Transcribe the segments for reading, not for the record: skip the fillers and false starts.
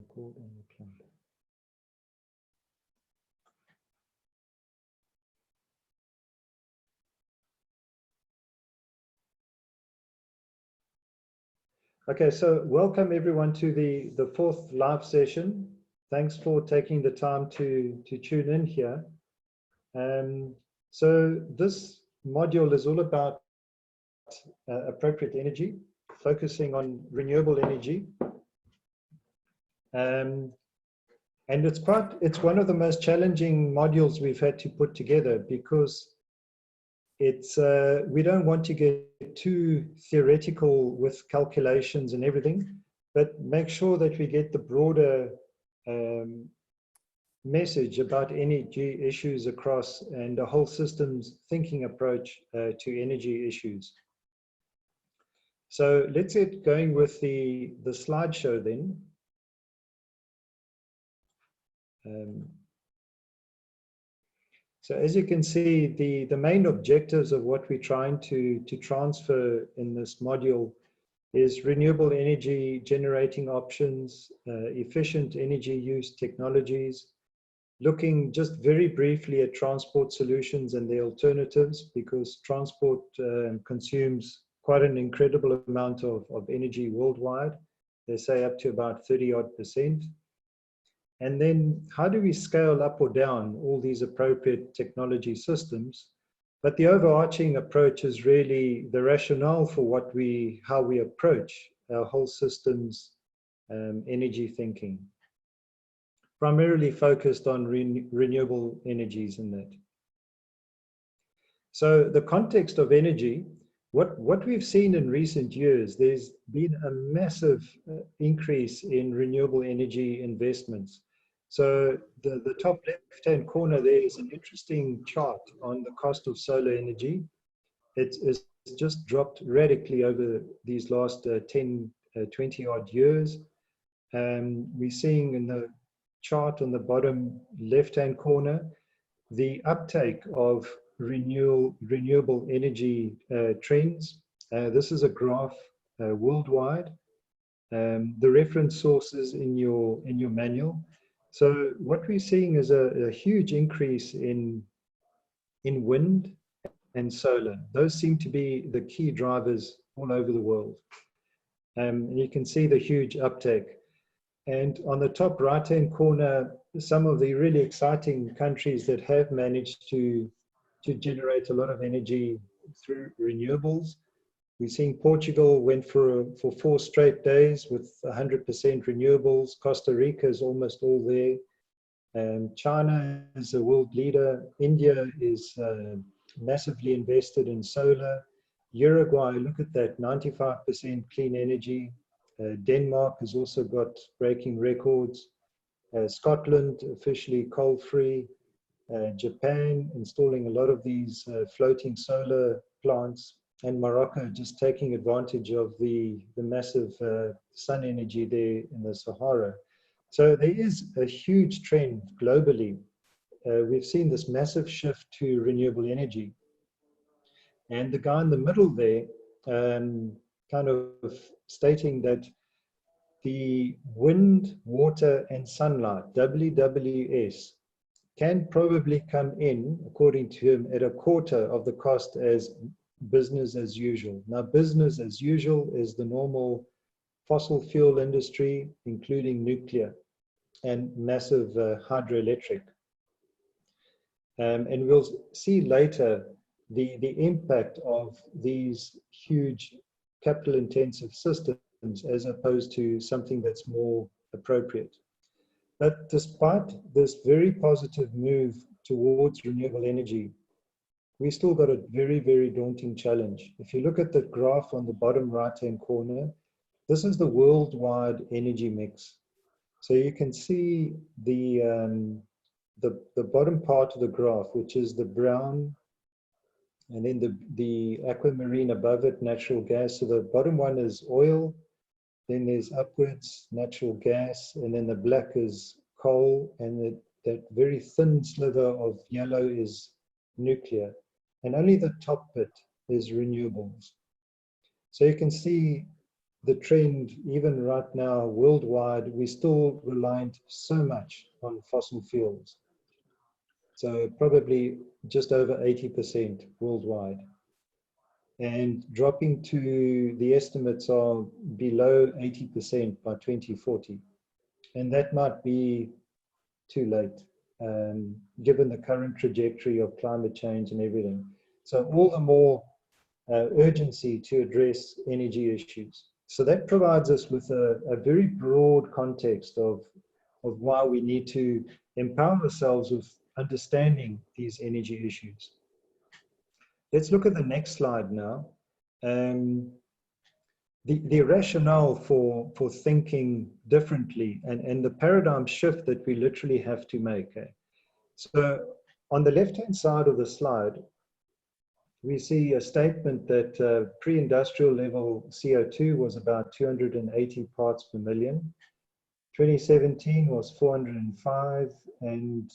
record and replay. Okay, so welcome everyone to the fourth live session. Thanks for taking the time to tune in here. So this module is all about appropriate energy, focusing on renewable energy. And it's one of the most challenging modules we've had to put together because we don't want to get too theoretical with calculations and everything, but make sure that we get the broader message about energy issues across and a whole systems thinking approach to energy issues. So let's get going with the slideshow then. So as you can see, the main objectives of what we're trying to transfer in this module is renewable energy generating options, efficient energy use technologies, looking just very briefly at transport solutions and their alternatives, because transport consumes quite an incredible amount of energy worldwide. They say up to about 30-odd%. And then how do we scale up or down all these appropriate technology systems? But the overarching approach is really the rationale for how we approach our whole systems energy thinking, primarily focused on renewable energies in that. So the context of energy, what we've seen in recent years, there's been a massive increase in renewable energy investments. So the top left-hand corner there is an interesting chart on the cost of solar energy. It's just dropped radically over these last 10, 20-odd years. We're seeing in the chart on the bottom left-hand corner the uptake of renewable energy trends. This is a graph worldwide. The reference sources in your manual. So what we're seeing is a huge increase in wind and solar. Those seem to be the key drivers all over the world. And you can see the huge uptake. And on the top right-hand corner, some of the really exciting countries that have managed to generate a lot of energy through renewables. We're seeing Portugal went for 4 straight days with 100% renewables. Costa Rica is almost all there. China is a world leader. India is massively invested in solar. Uruguay, look at that, 95% clean energy. Denmark has also got breaking records. Scotland officially coal-free. Japan installing a lot of these floating solar plants. And Morocco just taking advantage of the massive sun energy there in the Sahara. So there is a huge trend globally. We've seen this massive shift to renewable energy. And the guy in the middle there kind of stating that the wind, water, and sunlight, WWS, can probably come in, according to him, at a quarter of the cost as business as usual. Now, business as usual is the normal fossil fuel industry, including nuclear and massive hydroelectric. And we'll see later the impact of these huge capital-intensive systems as opposed to something that's more appropriate. But despite this very positive move towards renewable energy, we still got a very, very daunting challenge. If you look at the graph on the bottom right-hand corner, this is the worldwide energy mix. So you can see the bottom part of the graph, which is the brown, and then the aquamarine above it, natural gas. So the bottom one is oil, then there's upwards natural gas, and then the black is coal, and that very thin sliver of yellow is nuclear. And only the top bit is renewables. So you can see the trend, even right now, worldwide, we're still reliant so much on fossil fuels. So probably just over 80% worldwide. And dropping to the estimates are below 80% by 2040. And that might be too late, given the current trajectory of climate change and everything. So all the more urgency to address energy issues. So that provides us with a very broad context of why we need to empower ourselves with understanding these energy issues. Let's look at the next slide now. Um, the rationale for thinking differently and the paradigm shift that we literally have to make. So on the left-hand side of the slide, we see a statement that pre-industrial level CO2 was about 280 parts per million. 2017 was 405, and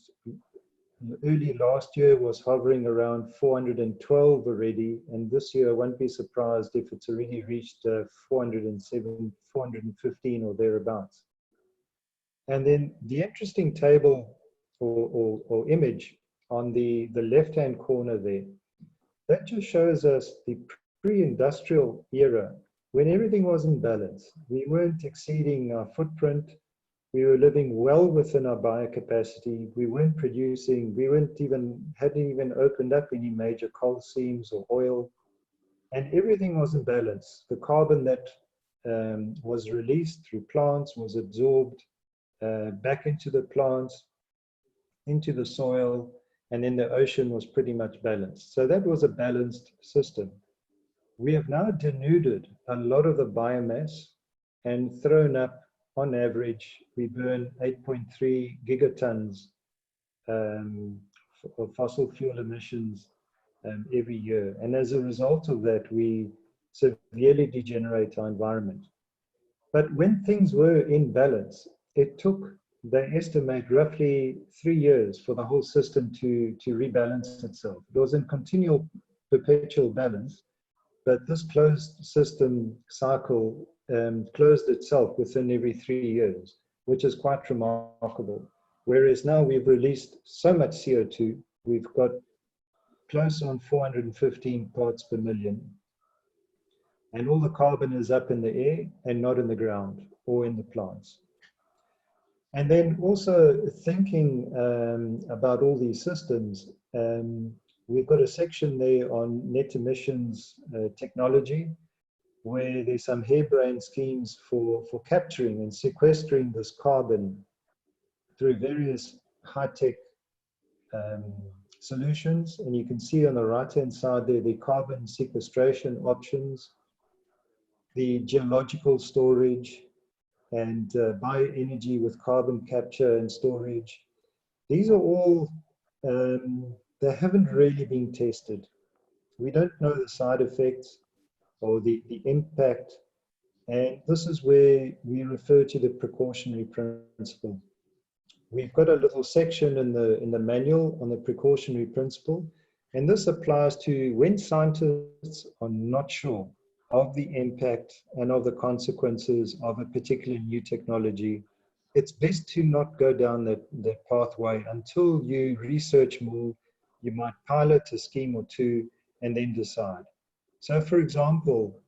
early last year was hovering around 412 already, and this year I won't be surprised if it's already reached 407, 415 or thereabouts. And then the interesting table or image on the left-hand corner there, that just shows us the pre-industrial era when everything was in balance. We weren't exceeding our footprint. We were living well within our biocapacity. We weren't producing, hadn't even opened up any major coal seams or oil. And everything was in balance. The carbon that was released through plants was absorbed back into the plants, into the soil, and then the ocean was pretty much balanced. So that was a balanced system. We have now denuded a lot of the biomass and thrown up, on average, we burn 8.3 gigatons of fossil fuel emissions every year. And as a result of that, we severely degenerate our environment. But when things were in balance, it took, they estimate, roughly 3 years for the whole system to rebalance itself. It was in continual, perpetual balance, but this closed system cycle closed itself within every 3 years, which is quite remarkable. Whereas now we've released so much CO2, we've got close on 415 parts per million, and all the carbon is up in the air and not in the ground or in the plants. And then also thinking about all these systems, we've got a section there on net emissions technology, where there's some harebrained schemes for capturing and sequestering this carbon through various high-tech solutions. And you can see on the right-hand side there the carbon sequestration options, the geological storage, and bioenergy with carbon capture and storage. These are all, they haven't really been tested. We don't know the side effects or the impact. And this is where we refer to the precautionary principle. We've got a little section in the manual on the precautionary principle. And this applies to when scientists are not sure of the impact and of the consequences of a particular new technology. It's best to not go down that pathway until you research more. You might pilot a scheme or two and then decide. So for example,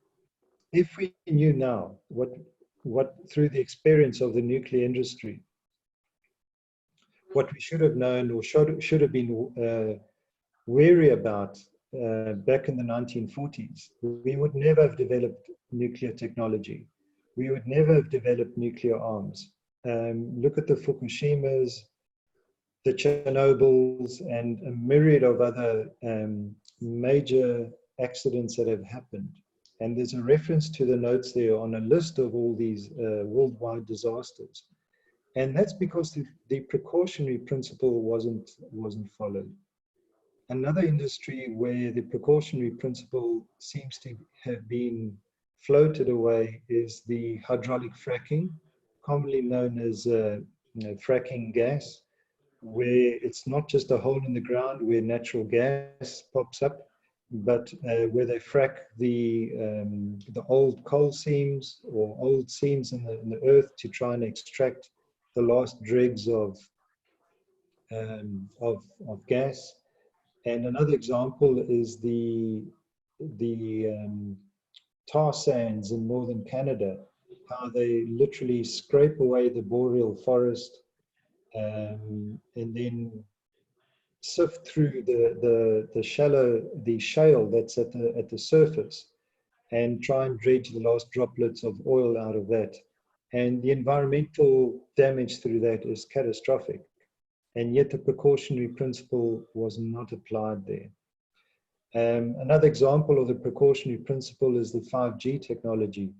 if we knew now what through the experience of the nuclear industry, what we should have known or should have been wary about back in the 1940s, we would never have developed nuclear technology. We would never have developed nuclear arms. Look at the Fukushimas, the Chernobyls, and a myriad of other major accidents that have happened. And there's a reference to the notes there on a list of all these worldwide disasters. And that's because the precautionary principle wasn't followed. Another industry where the precautionary principle seems to have been floated away is the hydraulic fracking, commonly known as fracking gas, where it's not just a hole in the ground where natural gas pops up, but where they frack the old coal seams or old seams in the earth to try and extract the last dregs of gas. And another example is the tar sands in northern Canada, how they literally scrape away the boreal forest, and then sift through the shale that's at the surface and try and dredge the last droplets of oil out of that. And the environmental damage through that is catastrophic. And yet the precautionary principle was not applied there. Another example of the precautionary principle is the 5G technology.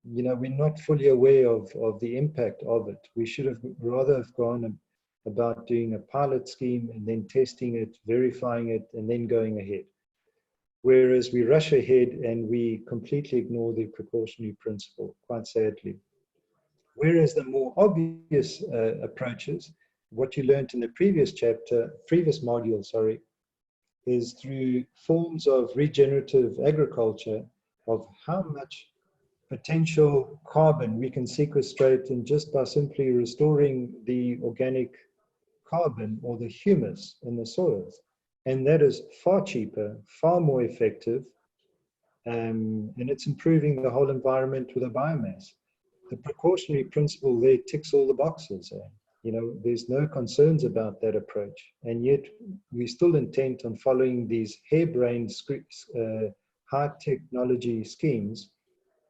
You know, we're not fully aware of the impact of it. We should have rather have gone about doing a pilot scheme and then testing it, verifying it, and then going ahead. Whereas we rush ahead and we completely ignore the precautionary principle, quite sadly. Whereas the more obvious approaches, what you learned in the previous module, sorry, is through forms of regenerative agriculture, of how much potential carbon we can sequestrate and just by simply restoring the organic carbon or the humus in the soils. And that is far cheaper, far more effective, and it's improving the whole environment with a biomass. The precautionary principle there ticks all the boxes. You know, there's no concerns about that approach, and yet we're still intent on following these harebrained high technology schemes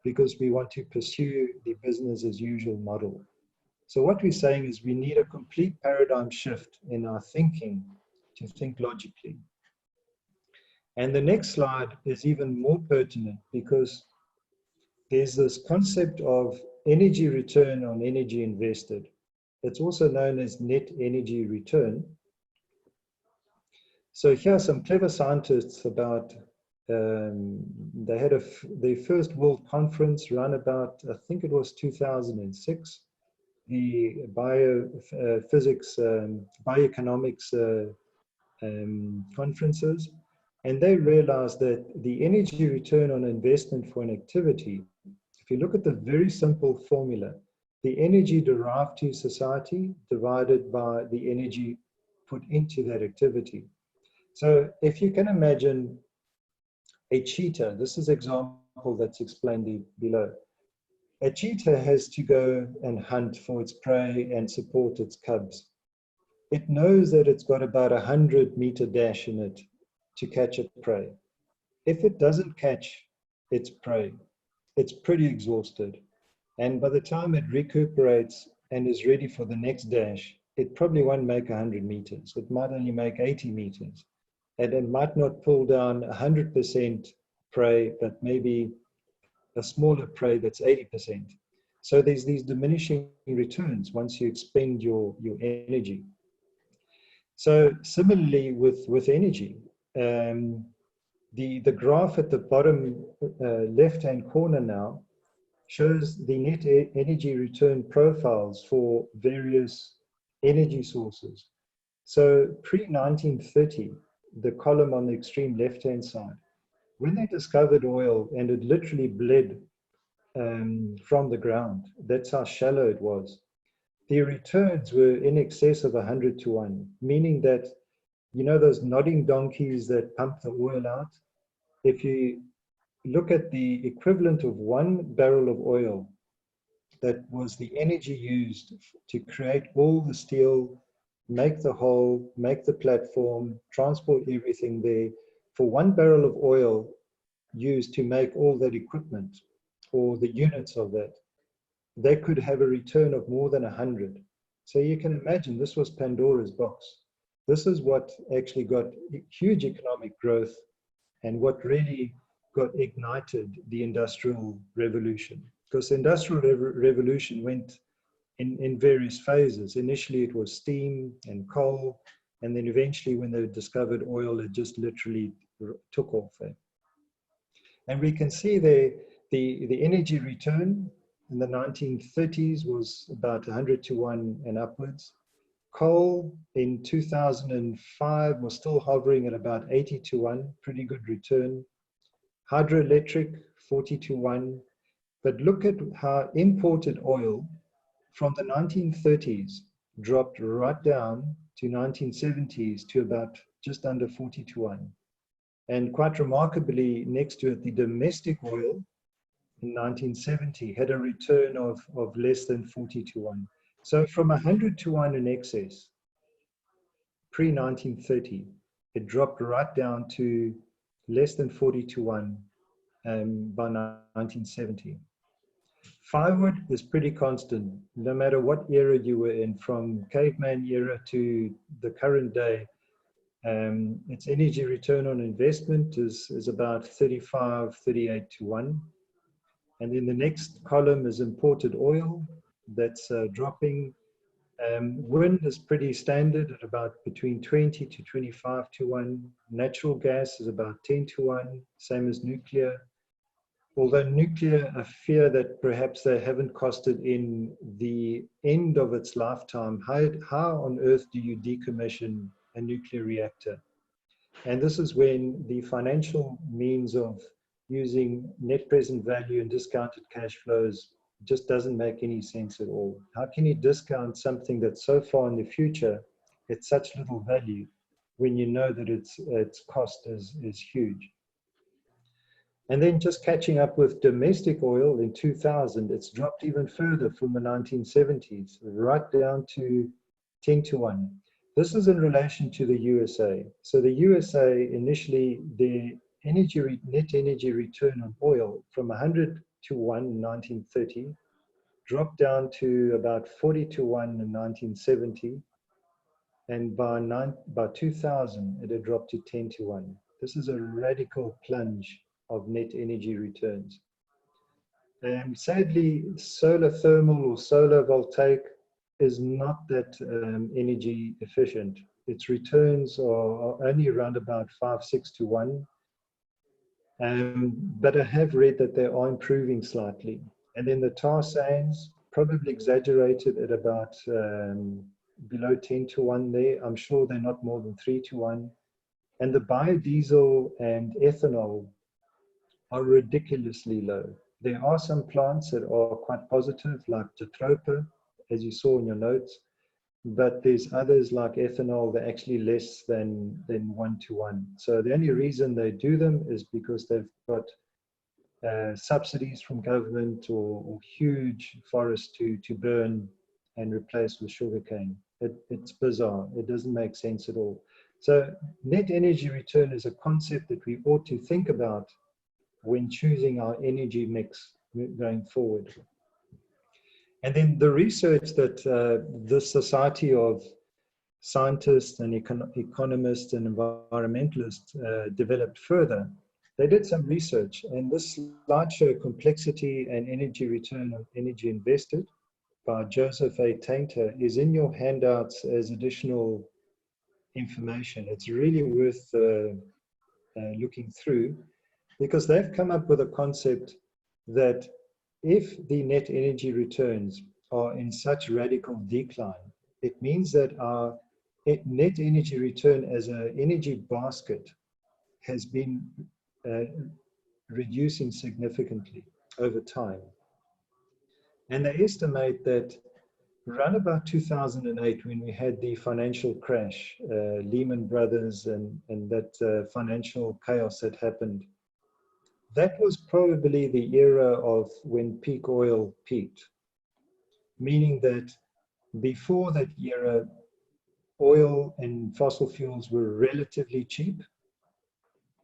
because we want to pursue the business as usual model. So what we're saying is we need a complete paradigm shift in our thinking to think logically. And the next slide is even more pertinent because there's this concept of energy return on energy invested. It's also known as net energy return. So here are some clever scientists about, they had their first world conference run about, I think it was 2006, the biophysics, bioeconomics conferences. And they realized that the energy return on investment for an activity, if you look at the very simple formula, the energy derived to society divided by the energy put into that activity. So if you can imagine a cheetah, this is an example that's explained below. A cheetah has to go and hunt for its prey and support its cubs. It knows that it's got about 100-meter dash in it to catch its prey. If it doesn't catch its prey, it's pretty exhausted. And by the time it recuperates and is ready for the next dash, it probably won't make 100 meters. It might only make 80 meters. And it might not pull down 100% prey, but maybe a smaller prey that's 80%. So there's these diminishing returns once you expend your energy. So similarly with energy, the graph at the bottom left-hand corner now shows the net energy return profiles for various energy sources. So pre-1930, the column on the extreme left-hand side, when they discovered oil and it literally bled from the ground, that's how shallow it was, the returns were in excess of 100 to 1, meaning that, you know, those nodding donkeys that pump the oil out, if you look at the equivalent of 1 barrel of oil, that was the energy used to create all the steel, make the hull, make the platform, transport everything there, for 1 barrel of oil used to make all that equipment, or the units of that, they could have a return of more than 100. So you can imagine this was Pandora's box. This is what actually got huge economic growth and what really got ignited the Industrial Revolution. Because the Industrial Revolution went in various phases. Initially it was steam and coal, and then eventually when they discovered oil, it just literally took off there. And we can see there the energy return in the 1930s was about 100 to 1 and upwards. Coal in 2005 was still hovering at about 80 to 1, pretty good return. Hydroelectric, 40 to 1. But look at how imported oil from the 1930s dropped right down to 1970s to about just under 40 to 1. And quite remarkably, next to it, the domestic oil in 1970 had a return of less than 40 to 1. So from 100 to 1 in excess, pre-1930, it dropped right down to less than 40 to 1 by 1970. Firewood is pretty constant, no matter what era you were in, from caveman era to the current day. Its energy return on investment is about 35, 38 to 1. And then the next column is imported oil, that's dropping. Wind is pretty standard at about between 20 to 25 to 1. Natural gas is about 10 to 1, same as nuclear. Although nuclear, I fear that perhaps they haven't costed in the end of its lifetime. How on earth do you decommission a nuclear reactor? And this is when the financial means of using net present value and discounted cash flows just doesn't make any sense at all. How can you discount something that's so far in the future at such little value when you know that its cost is huge? And then just catching up with domestic oil in 2000, it's dropped even further from the 1970s, right down to 10 to 1. This is in relation to the USA. So the USA initially, their net energy return on oil from 100 to 1 in 1930, dropped down to about 40 to 1 in 1970. And by 2000, it had dropped to 10 to 1. This is a radical plunge of net energy returns. Sadly, solar thermal or solar voltaic is not that energy efficient. Its returns are only around about 5, 6 to 1. But I have read that they are improving slightly. And then the tar sands, probably exaggerated at about below 10 to 1 there. I'm sure they're not more than 3 to 1. And the biodiesel and ethanol are ridiculously low. There are some plants that are quite positive, like Jatropha, as you saw in your notes, but there's others like ethanol that are actually less than 1 to 1. So the only reason they do them is because they've got subsidies from government or huge forests to burn and replace with sugarcane. It's bizarre. It doesn't make sense at all. So net energy return is a concept that we ought to think about when choosing our energy mix going forward. And then the research that this society of scientists and economists and environmentalists developed further, they did some research, and this slide show complexity and energy return on energy invested by Joseph A. Tainter is in your handouts as additional information. It's really worth looking through, because they've come up with a concept that if the net energy returns are in such radical decline, it means that our net energy return as an energy basket has been reducing significantly over time. And they estimate that around about 2008, when we had the financial crash, Lehman Brothers and that financial chaos that happened, that was probably the era of when peak oil peaked, meaning that before that era, oil and fossil fuels were relatively cheap,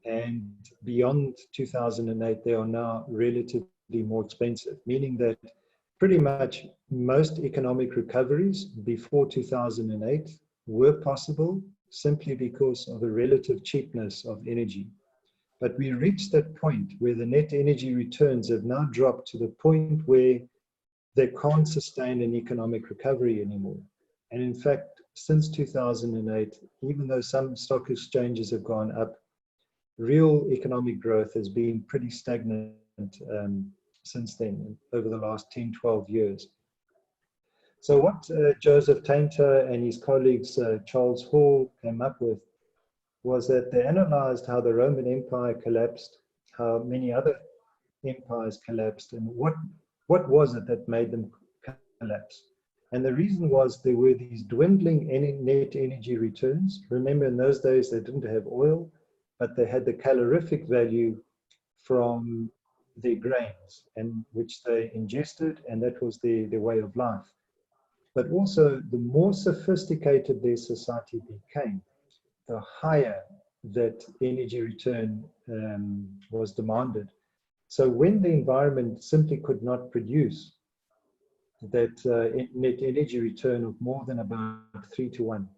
and beyond 2008, they are now relatively more expensive, meaning that pretty much most economic recoveries before 2008 were possible simply because of the relative cheapness of energy. But we reached that point where the net energy returns have now dropped to the point where they can't sustain an economic recovery anymore. And in fact, since 2008, even though some stock exchanges have gone up, real economic growth has been pretty stagnant since then, over the last 10, 12 years. So what Joseph Tainter and his colleagues, Charles Hall, came up with was that they analyzed how the Roman Empire collapsed, how many other empires collapsed, and what was it that made them collapse. And the reason was there were these dwindling net energy returns. Remember, in those days, they didn't have oil, but they had the calorific value from their grains, and which they ingested, and that was their way of life. But also, the more sophisticated their society became, the higher that energy return was demanded. So when the environment simply could not produce that net energy return of more than about 3 to 1,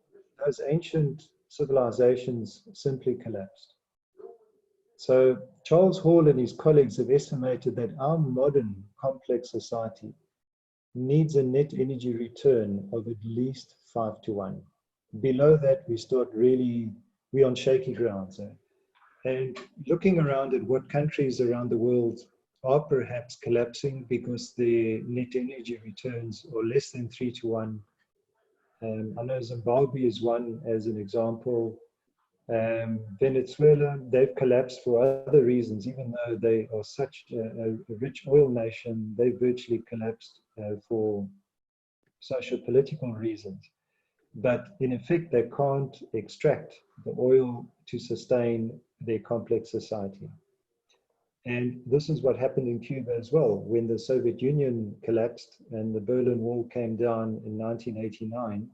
those ancient civilizations simply collapsed. So Charles Hall and his colleagues have estimated that our modern complex society needs a net energy return of at least 5 to 1. Below that, we're on shaky grounds. And looking around at what countries around the world are perhaps collapsing because the net energy returns are less than 3 to 1. I know Zimbabwe is one as an example. Venezuela, they've collapsed for other reasons, even though they are such a rich oil nation, they virtually collapsed for social political reasons. But in effect, they can't extract the oil to sustain their complex society. And this is what happened in Cuba as well. When the Soviet Union collapsed and the Berlin Wall came down in 1989,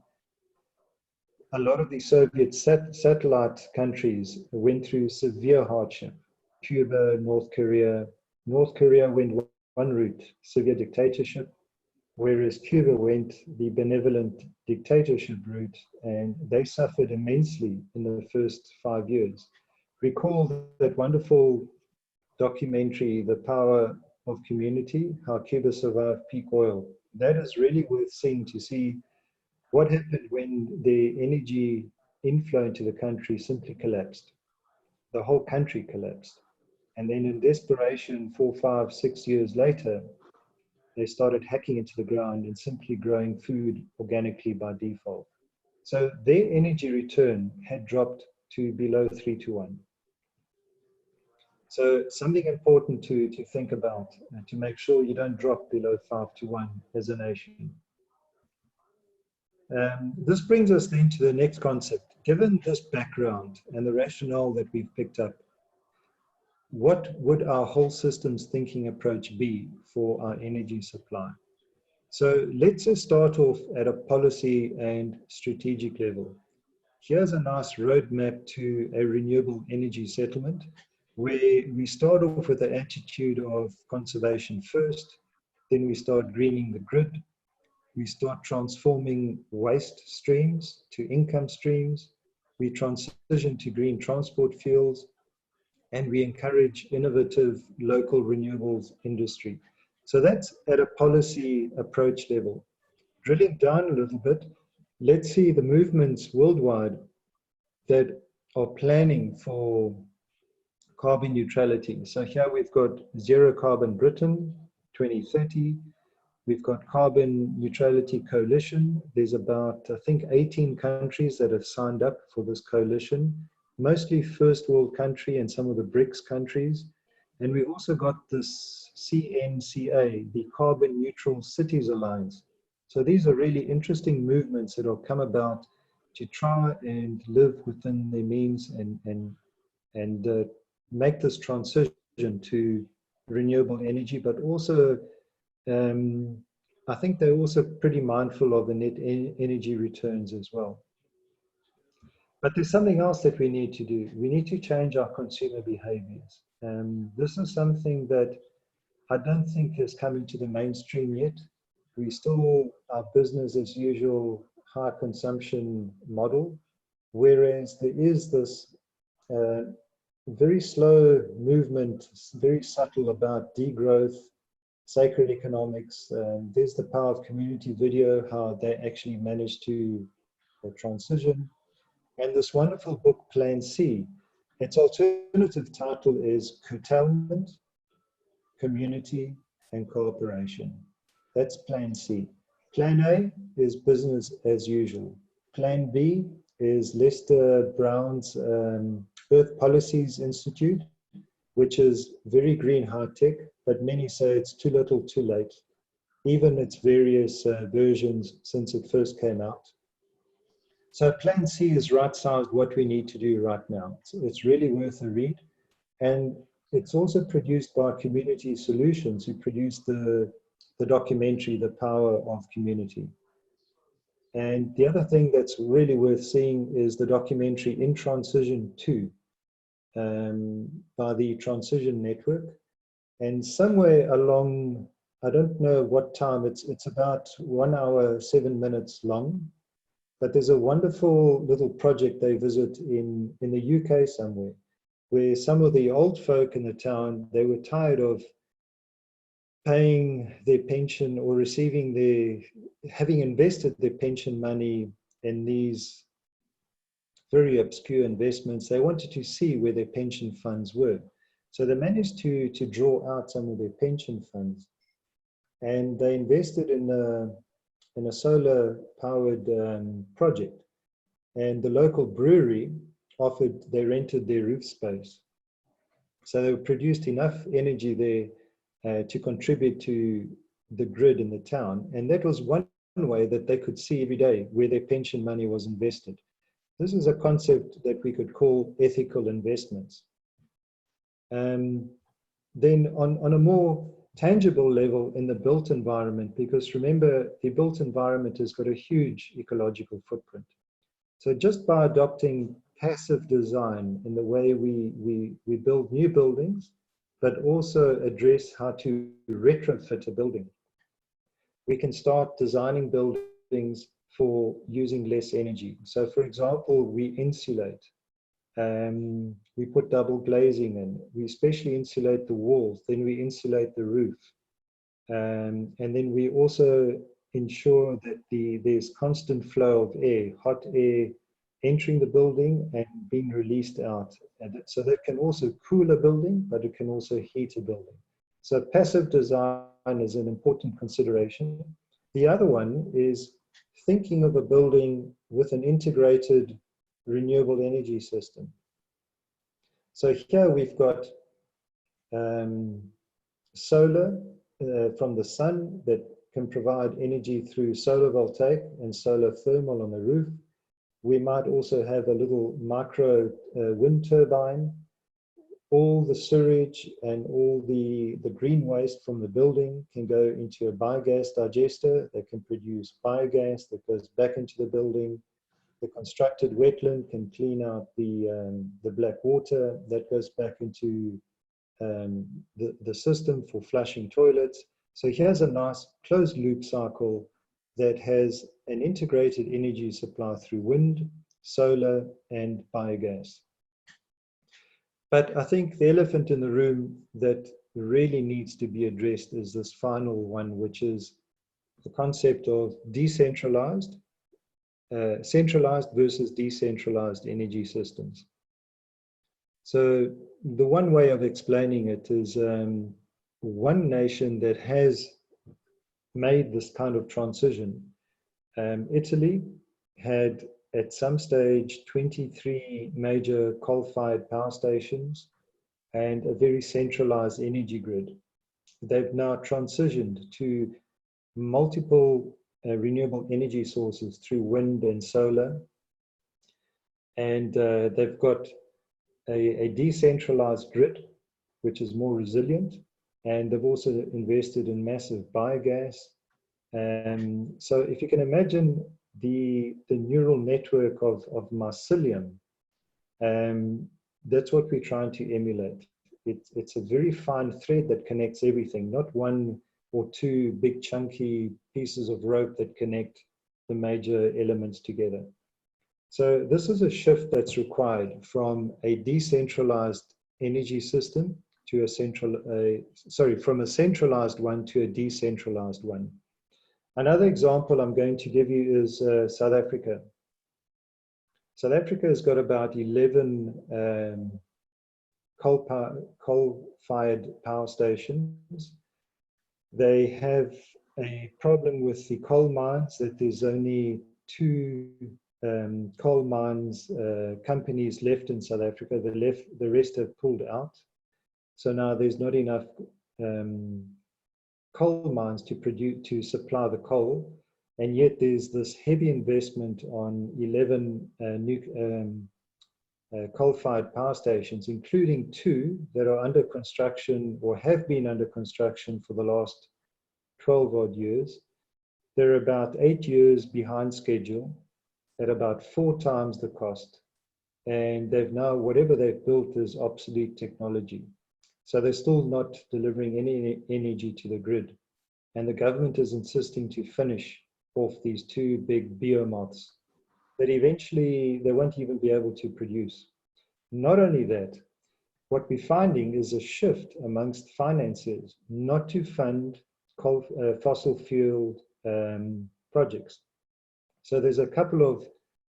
a lot of the Soviet satellite countries went through severe hardship. Cuba, North Korea. North Korea went one route, severe dictatorship, whereas Cuba went the benevolent dictatorship route, and they suffered immensely in the first 5 years. Recall that wonderful documentary, The Power of Community, how Cuba survived peak oil. That is really worth seeing to see what happened when the energy inflow into the country simply collapsed. The whole country collapsed. And then in desperation, 4, 5, 6 years later, they started hacking into the ground and simply growing food organically by default. So their energy return had dropped to below 3 to 1. So something important to think about, to make sure you don't drop below 5 to 1 as a nation. This brings us then to the next concept. Given this background and the rationale that we've picked up, what would our whole systems thinking approach be for our energy supply? So let's just start off at a policy and strategic level. Here's a nice roadmap to a renewable energy settlement, where we start off with the attitude of conservation first, then we start greening the grid, we start transforming waste streams to income streams, we transition to green transport fuels, and we encourage innovative local renewables industry. So that's at a policy approach level. Drilling down a little bit, let's see the movements worldwide that are planning for carbon neutrality. So here we've got Zero Carbon Britain, 2030. We've got Carbon Neutrality Coalition. There's about, I think, 18 countries that have signed up for this coalition, mostly first world country and some of the BRICS countries. And we've also got this CNCA, the Carbon Neutral Cities Alliance. So these are really interesting movements that will come about to try and live within their means and make this transition to renewable energy, but also I think they're also pretty mindful of the net energy returns as well. But there's something else that we need to do. We need to change our consumer behaviors. This is something that I don't think has come into the mainstream yet. We still are business as usual, high consumption model, whereas there is this very slow movement, very subtle about degrowth, sacred economics. There's the Power of Community video, how they actually managed to transition. And this wonderful book, Plan C, its alternative title is Curtailment, Community, and Cooperation. That's Plan C. Plan A is business as usual. Plan B is Lester Brown's Earth Policies Institute, which is very green high tech, but many say it's too little too late, even its various versions since it first came out. So Plan C is right-sized what we need to do right now. It's really worth a read. And it's also produced by Community Solutions, who produced the documentary, The Power of Community. And the other thing that's really worth seeing is the documentary In Transition 2 by the Transition Network. And somewhere along, I don't know what time, it's about 1 hour, 7 minutes long. But there's a wonderful little project they visit in the UK somewhere, where some of the old folk in the town, they were tired of paying their pension or having invested their pension money in these very obscure investments. They wanted to see where their pension funds were. So they managed to draw out some of their pension funds, and they invested in a solar powered project. And the local brewery they rented their roof space. So they produced enough energy there to contribute to the grid in the town. And that was one way that they could see every day where their pension money was invested. This is a concept that we could call ethical investments. Then on a more tangible level in the built environment, because remember, the built environment has got a huge ecological footprint. So just by adopting passive design in the way we build new buildings, but also address how to retrofit a building, we can start designing buildings for using less energy. So for example, we insulate. We put double glazing in. We especially insulate the walls. Then we insulate the roof. And then we also ensure that there's constant flow of air, hot air entering the building and being released out. And so that can also cool a building, but it can also heat a building. So passive design is an important consideration. The other one is thinking of a building with an integrated renewable energy system. So here we've got solar from the sun that can provide energy through solar voltaic and solar thermal on the roof. We might also have a little micro wind turbine. All the sewage and all the green waste from the building can go into a biogas digester that can produce biogas that goes back into the building. The constructed wetland can clean out the black water that goes back into the system for flushing toilets. So here's a nice closed loop cycle that has an integrated energy supply through wind, solar, and biogas. But I think the elephant in the room that really needs to be addressed is this final one, which is the concept of decentralized, centralized versus decentralized energy systems. So the one way of explaining it is one nation that has made this kind of transition. Italy had at some stage 23 major coal-fired power stations and a very centralized energy grid. They've now transitioned to multiple renewable energy sources through wind and solar. And they've got a decentralized grid, which is more resilient. And they've also invested in massive biogas. So if you can imagine the neural network of mycelium, that's what we're trying to emulate. It's a very fine thread that connects everything, not one or two big chunky pieces of rope that connect the major elements together. So this is a shift that's required from a decentralized energy system to from a centralized one to a decentralized one. Another example I'm going to give you is South Africa. South Africa has got about 11 coal-fired power stations. They have a problem with the coal mines, that there's only two coal mines companies left in South Africa. The rest have pulled out. So now there's not enough coal mines to supply the coal, and yet there's this heavy investment on 11 coal-fired power stations, including 2 that are under construction or have been under construction for the last 12 odd years. They're about 8 years behind schedule at about 4 times the cost. And they've now, whatever they've built is obsolete technology. So they're still not delivering any energy to the grid. And the government is insisting to finish off these 2 big behemoths that eventually they won't even be able to produce. Not only that, what we're finding is a shift amongst financiers not to fund fossil fuel projects. So there's a couple of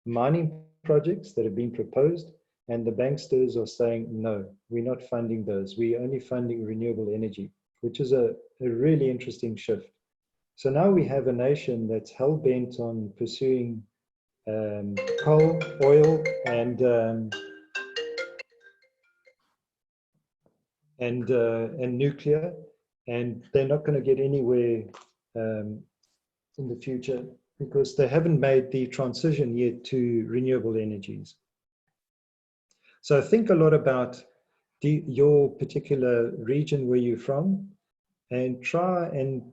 mining projects that have been proposed, and the banksters are saying, no, we're not funding those. We're only funding renewable energy, which is a really interesting shift. So now we have a nation that's hell-bent on pursuing coal, oil, and nuclear, and they're not going to get anywhere in the future because they haven't made the transition yet to renewable energies. So think a lot about your particular region where you're from, and try and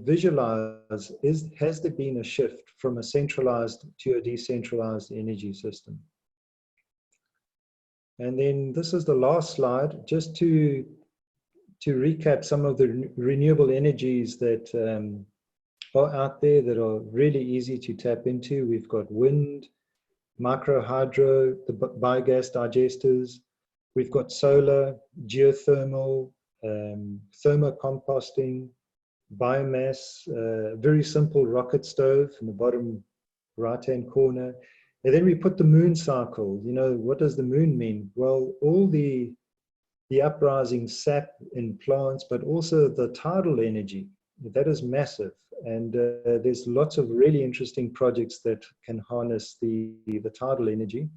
visualize, has there been a shift from a centralized to a decentralized energy system? And then this is the last slide, just to recap some of the renewable energies that are out there that are really easy to tap into. We've got wind, micro hydro, the biogas digesters. We've got solar, geothermal, thermocomposting, biomass, very simple rocket stove in the bottom right-hand corner. And then we put the moon cycle. You know, what does the moon mean? Well, all the uprising sap in plants, but also the tidal energy. That is massive. And there's lots of really interesting projects that can harness the tidal energy.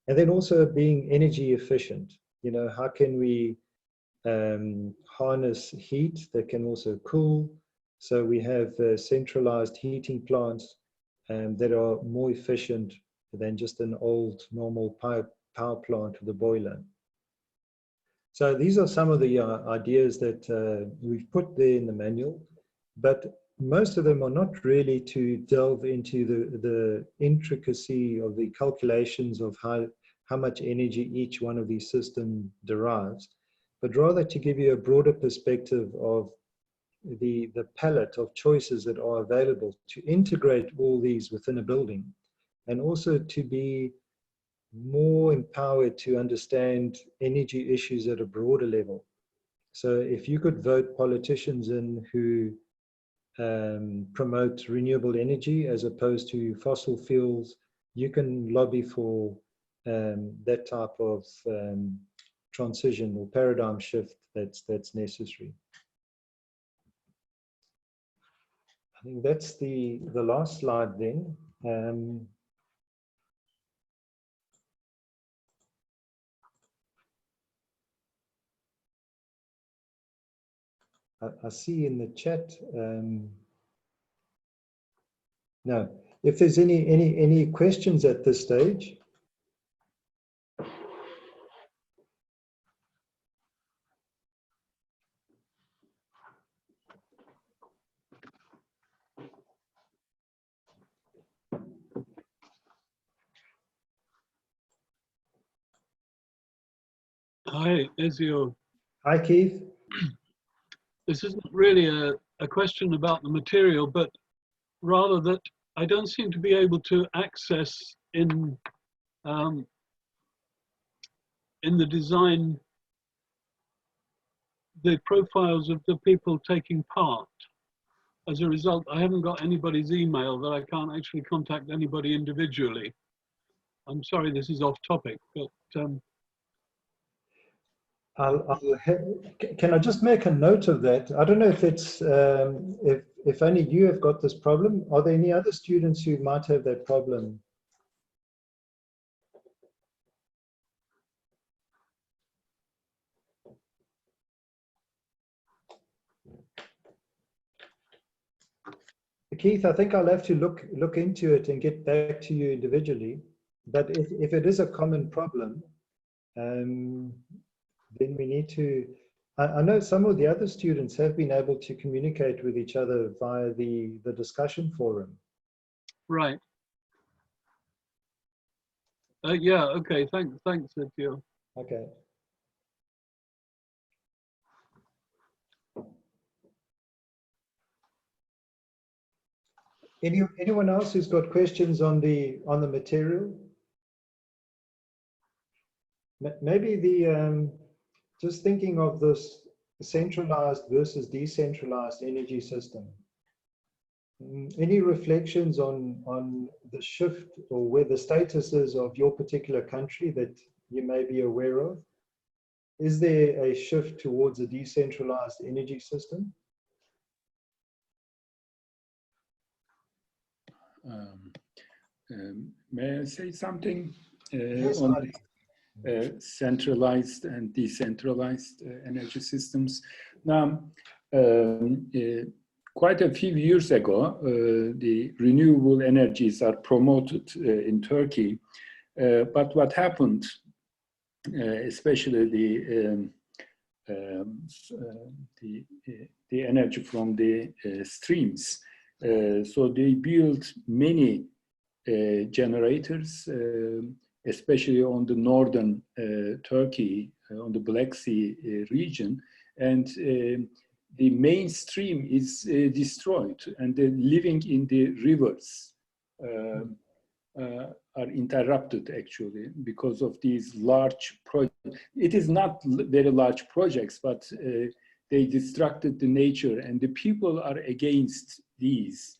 And then also being energy efficient. You know, how can we harness heat that can also cool? So we have centralized heating plants that are more efficient than just an old normal power plant with a boiler. So these are some of the ideas that we've put there in the manual, but most of them are not really to delve into the intricacy of the calculations of how much energy each one of these systems derives, but rather to give you a broader perspective of the palette of choices that are available to integrate all these within a building, and also to be more empowered to understand energy issues at a broader level. So if you could vote politicians in who promote renewable energy as opposed to fossil fuels, you can lobby for that type of transition or paradigm shift that's necessary. I think that's the last slide then. I see in the chat. No, if there's any questions at this stage. Hi, Ezio. Hi, Keith. This isn't really a question about the material, but rather that I don't seem to be able to access in the design the profiles of the people taking part. As a result, I haven't got anybody's email that I can't actually contact anybody individually. I'm sorry, this is off topic, but can I just make a note of that? I don't know if it's if only you have got this problem. Are there any other students who might have that problem? Keith, I think I'll have to look into it and get back to you individually. But if it is a common problem, then we need to. I know some of the other students have been able to communicate with each other via the discussion forum. Right. Yeah. Okay. Thanks, Sergio. Okay. Anyone else who's got questions on the material? Maybe just thinking of this centralized versus decentralized energy system. Any reflections on the shift or where the status is of your particular country that you may be aware of? Is there a shift towards a decentralized energy system? May I say something Yes, on centralized and decentralized energy systems? Now, quite a few years ago, the renewable energies are promoted in Turkey, but what happened, especially the energy from the streams, so they built many generators, especially on the northern Turkey, on the Black Sea region, and the mainstream is destroyed, and the living in the rivers are interrupted actually because of these large projects. It is not very large projects, but they destructed the nature, and the people are against these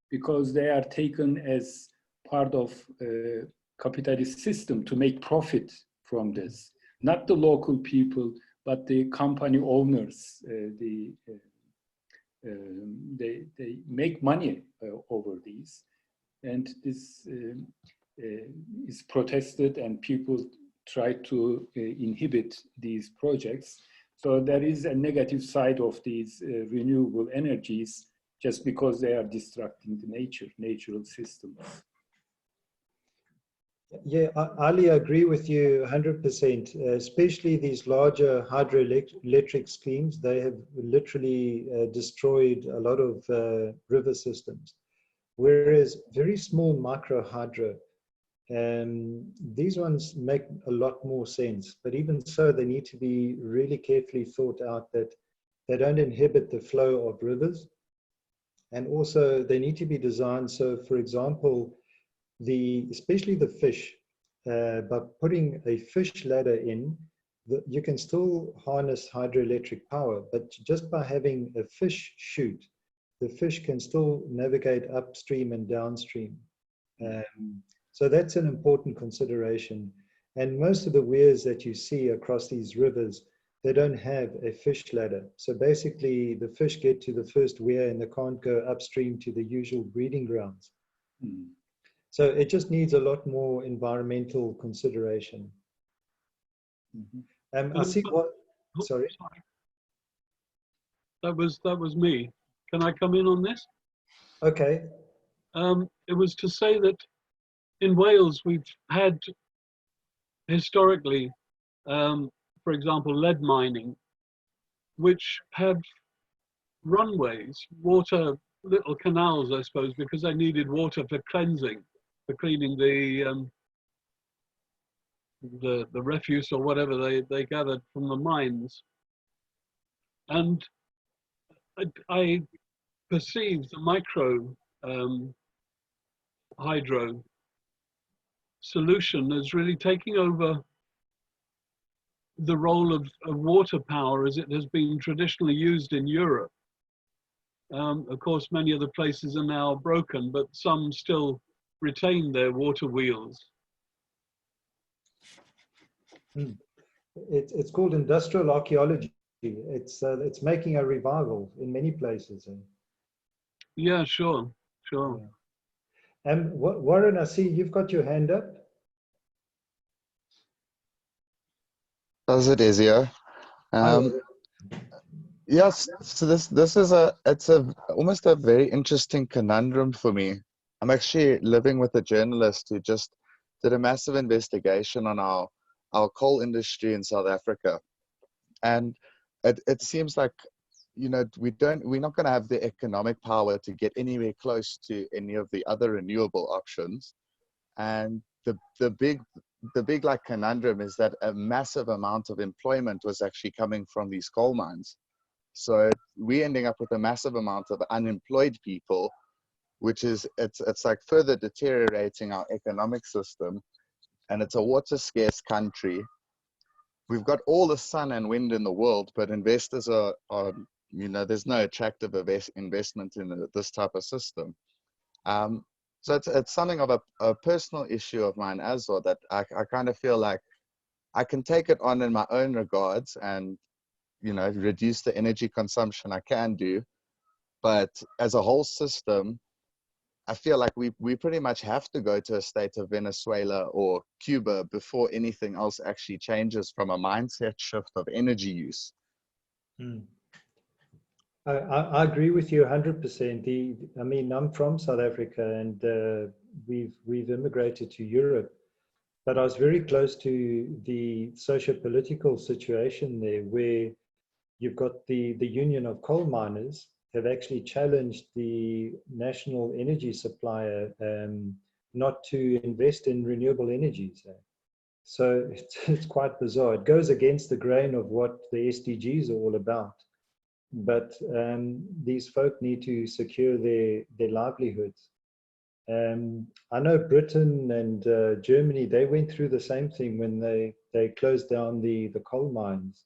because they are taken as part of a capitalist system to make profit from this. Not the local people, but the company owners. They make money over these. And this is protested, and people try to inhibit these projects. So there is a negative side of these renewable energies just because they are destructing the natural systems. Yeah, Ali, I agree with you 100%, especially these larger hydroelectric schemes. They have literally destroyed a lot of river systems. Whereas very small micro hydro, these ones make a lot more sense. But even so, they need to be really carefully thought out that they don't inhibit the flow of rivers. And also they need to be designed so, for example, especially the fish, by putting a fish ladder in, you can still harness hydroelectric power, but just by having a fish chute, the fish can still navigate upstream and downstream. So that's an important consideration. And most of the weirs that you see across these rivers, they don't have a fish ladder. So basically the fish get to the first weir and they can't go upstream to the usual breeding grounds. So it just needs a lot more environmental consideration. I see what, sorry. That was me. Can I come in on this? Okay. It was to say that in Wales, we've had historically, for example, lead mining, which have runways, little canals, I suppose, because they needed water for cleansing, for cleaning the refuse or whatever they gathered from the mines. And I perceive the micro hydro solution as really taking over the role of water power as it has been traditionally used in Europe. Of course, many other places are now broken, but some still retain their water wheels. It's called industrial archaeology. It's making a revival in many places. Yeah, sure, sure. Yeah. Warren, I see you've got your hand up. Does it easier? Hi. Yes, so this is it's almost a very interesting conundrum for me. I'm actually living with a journalist who just did a massive investigation on our coal industry in South Africa. And it seems like, you know, we're not going to have the economic power to get anywhere close to any of the other renewable options. And the big like conundrum is that a massive amount of employment was actually coming from these coal mines. So we're ending up with a massive amount of unemployed people, which is it's like further deteriorating our economic system. And it's a water scarce country. We've got all the sun and wind in the world, but investors are you know, there's no attractive investment in this type of system. So it's something of a personal issue of mine as well, that I kind of feel like I can take it on in my own regards and, you know, reduce the energy consumption I can do. But as a whole system, I feel like we pretty much have to go to a state of Venezuela or Cuba before anything else actually changes from a mindset shift of energy use. I agree with you 100%. I mean, I'm from South Africa, and we've immigrated to Europe, but I was very close to the socio-political situation there, where you've got the Union of Coal Miners have actually challenged the national energy supplier not to invest in renewable energies. So it's quite bizarre. It goes against the grain of what the SDGs are all about. But these folk need to secure their livelihoods. I know Britain and Germany, they went through the same thing when they closed down the coal mines.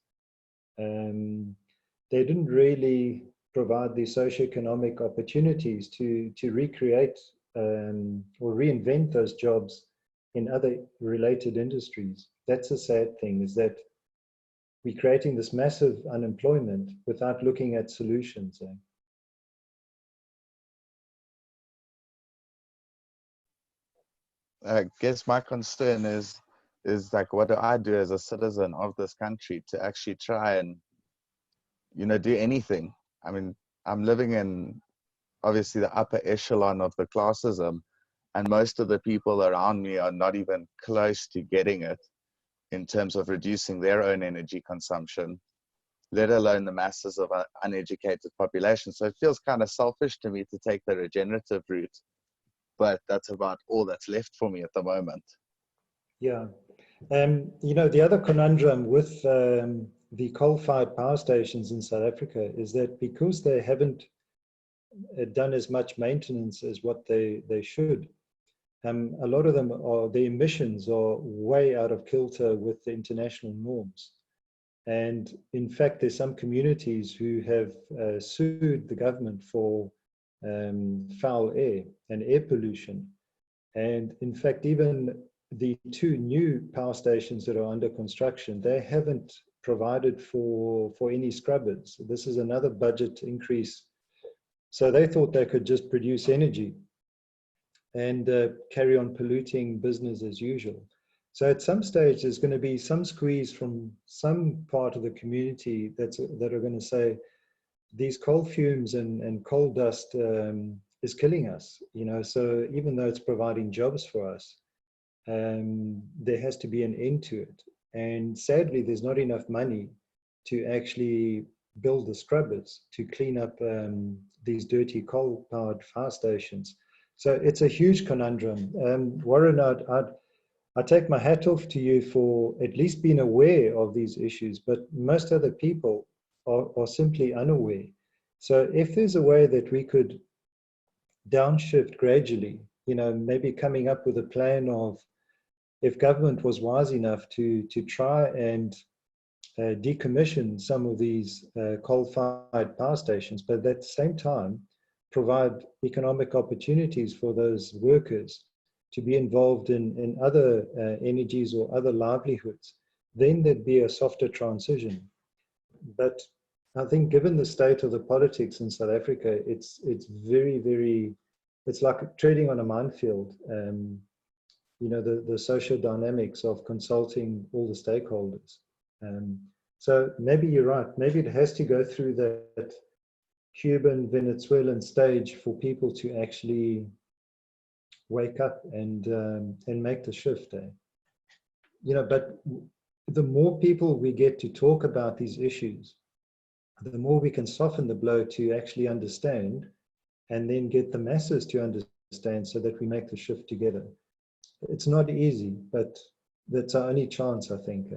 They didn't really provide the socioeconomic opportunities to recreate or reinvent those jobs in other related industries. That's a sad thing, is that we're creating this massive unemployment without looking at solutions. I guess my concern is like, what do I do as a citizen of this country to actually try and, you know, do anything? I mean, I'm living in obviously the upper echelon of the classism, and most of the people around me are not even close to getting it in terms of reducing their own energy consumption, let alone the masses of uneducated population. So it feels kind of selfish to me to take the regenerative route, but that's about all that's left for me at the moment. Yeah. You know, the other conundrum with the coal-fired power stations in South Africa is that because they haven't done as much maintenance as what they should, a lot of them are, the emissions are way out of kilter with the international norms. And in fact, there's some communities who have sued the government for foul air and air pollution. And in fact, even the two new power stations that are under construction, they haven't provided for any scrubbers. This is another budget increase. So they thought they could just produce energy and carry on polluting business as usual. So at some stage, there's going to be some squeeze from some part of the community that are going to say, these coal fumes and coal dust is killing us. You know, so even though it's providing jobs for us, there has to be an end to it. And sadly, there's not enough money to actually build the scrubbers to clean up these dirty coal-powered fire stations. So it's a huge conundrum. Warren, I take my hat off to you for at least being aware of these issues, but most other people are simply unaware. So if there's a way that we could downshift gradually, you know, maybe coming up with a plan of, if government was wise enough to try and decommission some of these coal-fired power stations, but at the same time provide economic opportunities for those workers to be involved in other energies or other livelihoods, then there'd be a softer transition. But I think given the state of the politics in South Africa, it's very, very, it's like treading on a minefield. You know, the social dynamics of consulting all the stakeholders. So maybe you're right. Maybe it has to go through that Cuban, Venezuelan stage for people to actually wake up and make the shift. You know, but the more people we get to talk about these issues, the more we can soften the blow to actually understand, and then get the masses to understand so that we make the shift together. It's not easy, but that's our only chance, I think.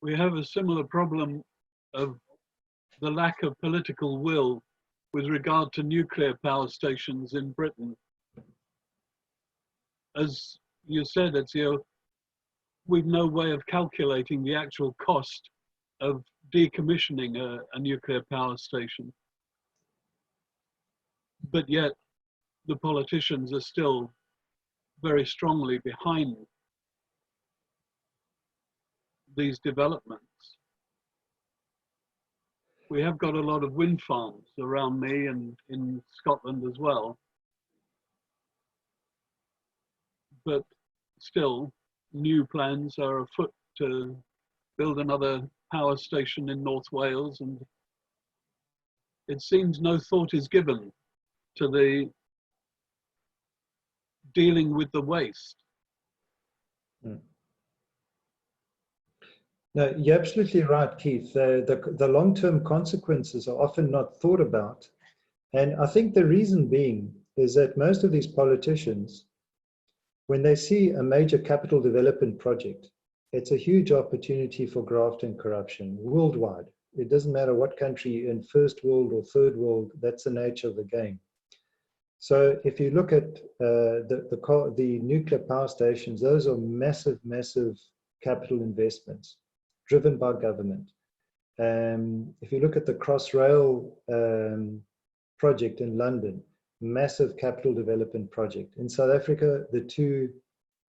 We have a similar problem of the lack of political will with regard to nuclear power stations in Britain. As you said, Ezio, we've no way of calculating the actual cost of decommissioning a nuclear power station. But yet, the politicians are still very strongly behind these developments. We have got a lot of wind farms around me and in Scotland as well. But still, new plans are afoot to build another power station in North Wales, and it seems no thought is given to the dealing with the waste. No, you're absolutely right, Keith. The long-term consequences are often not thought about. And I think the reason being is that most of these politicians, when they see a major capital development project, it's a huge opportunity for graft and corruption worldwide. It doesn't matter what country, in first world or third world, that's the nature of the game. So if you look at the nuclear power stations, those are massive, massive capital investments driven by government. If you look at the Crossrail project in London, massive capital development project. In South Africa, the two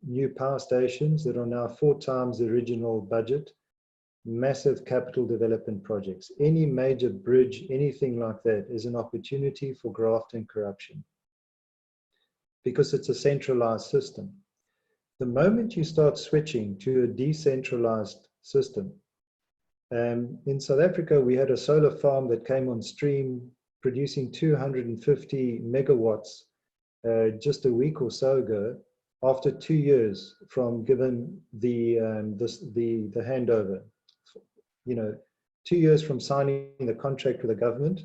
new power stations that are now 4 times the original budget, massive capital development projects. Any major bridge, anything like that is an opportunity for graft and corruption because it's a centralized system. The moment you start switching to a decentralized system, in South Africa, we had a solar farm that came on stream producing 250 megawatts just a week or so ago, after 2 years from given the handover. You know, 2 years from signing the contract with the government,